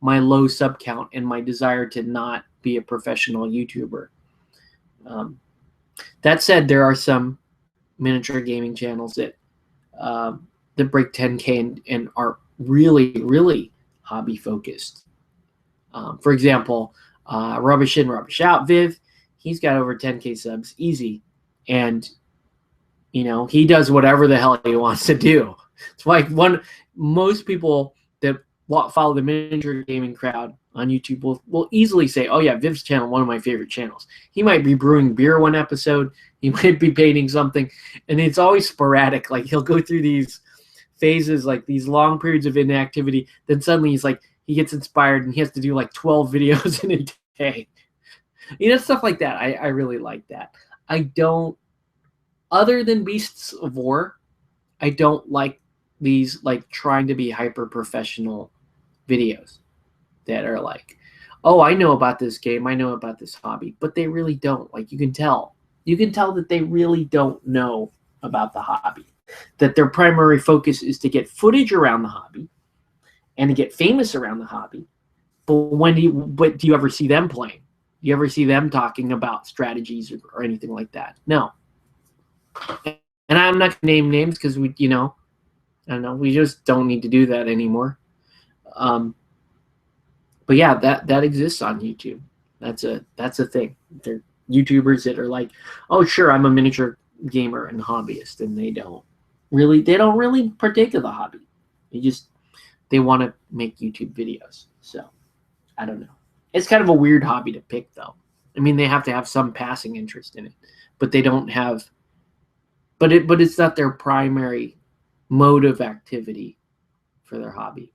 low sub count and my desire to not be a professional YouTuber. That said, there are some miniature gaming channels that break 10K and are really hobby focused. For example, Rubbish In, Rubbish Out, Viv, he's got over 10K subs easy, and you know, he does whatever the hell he wants to do. It's like most people that follow the miniature gaming crowd on YouTube will easily say, oh yeah, Viv's channel, one of my favorite channels. He might be brewing beer one episode, he might be painting something, and it's always sporadic. Like he'll go through these phases, like these long periods of inactivity, then suddenly he's like, he gets inspired and he has to do like 12 videos in a day. You know, stuff like that. I really like that. I don't, other than Beasts of War, I don't like these like trying to be hyper professional videos that are like, oh, I know about this game, I know about this hobby, but they really don't. Like you can tell that they really don't know about the hobby, that their primary focus is to get footage around the hobby and to get famous around the hobby. But do you ever see them playing? Do you ever see them talking about strategies or anything like that? No. And I'm not going to name names because we, you know, I don't know, we just don't need to do that anymore. But yeah, that exists on YouTube. That's a thing. They're YouTubers that are like, oh sure, I'm a miniature gamer and hobbyist, and they don't really partake of the hobby. They want to make YouTube videos. So I don't know. It's kind of a weird hobby to pick though. I mean, they have to have some passing interest in it, but they don't have. But it's not their primary mode of activity for their hobby.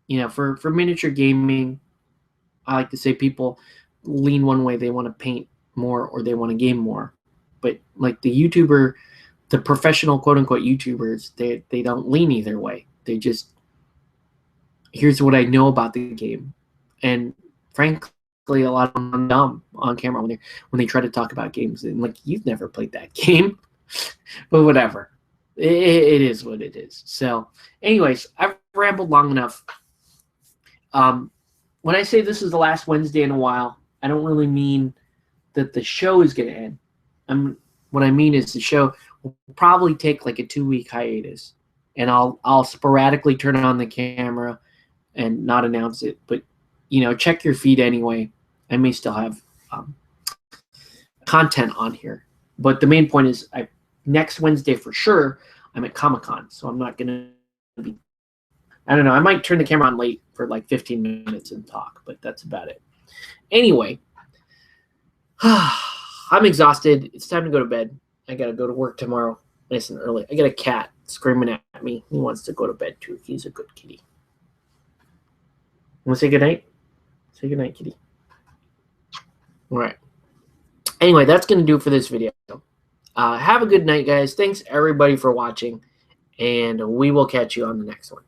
You know, for miniature gaming, I like to say people lean one way. They want to paint more or they want to game more. But like the professional quote unquote YouTubers, they don't lean either way. They just, here's what I know about the game. And frankly, a lot of them are dumb on camera when they try to talk about games. And like, you've never played that game. But whatever. It is what it is. So anyways, I've rambled long enough. When I say this is the last Wednesday in a while, I don't really mean that the show is going to end. What I mean is the show will probably take like a 2-week hiatus, and I'll sporadically turn on the camera and not announce it. But you know, check your feed anyway. I may still have content on here, but the main point is next Wednesday for sure I'm at Comic-Con, so I'm not going to be. I don't know. I might turn the camera on late for like 15 minutes and talk, but that's about it. Anyway, I'm exhausted. It's time to go to bed. I got to go to work tomorrow nice and early. I got a cat screaming at me. He wants to go to bed too. He's a good kitty. Want to say goodnight? Say goodnight, kitty. All right. Anyway, that's going to do it for this video. Have a good night, guys. Thanks everybody for watching, and we will catch you on the next one.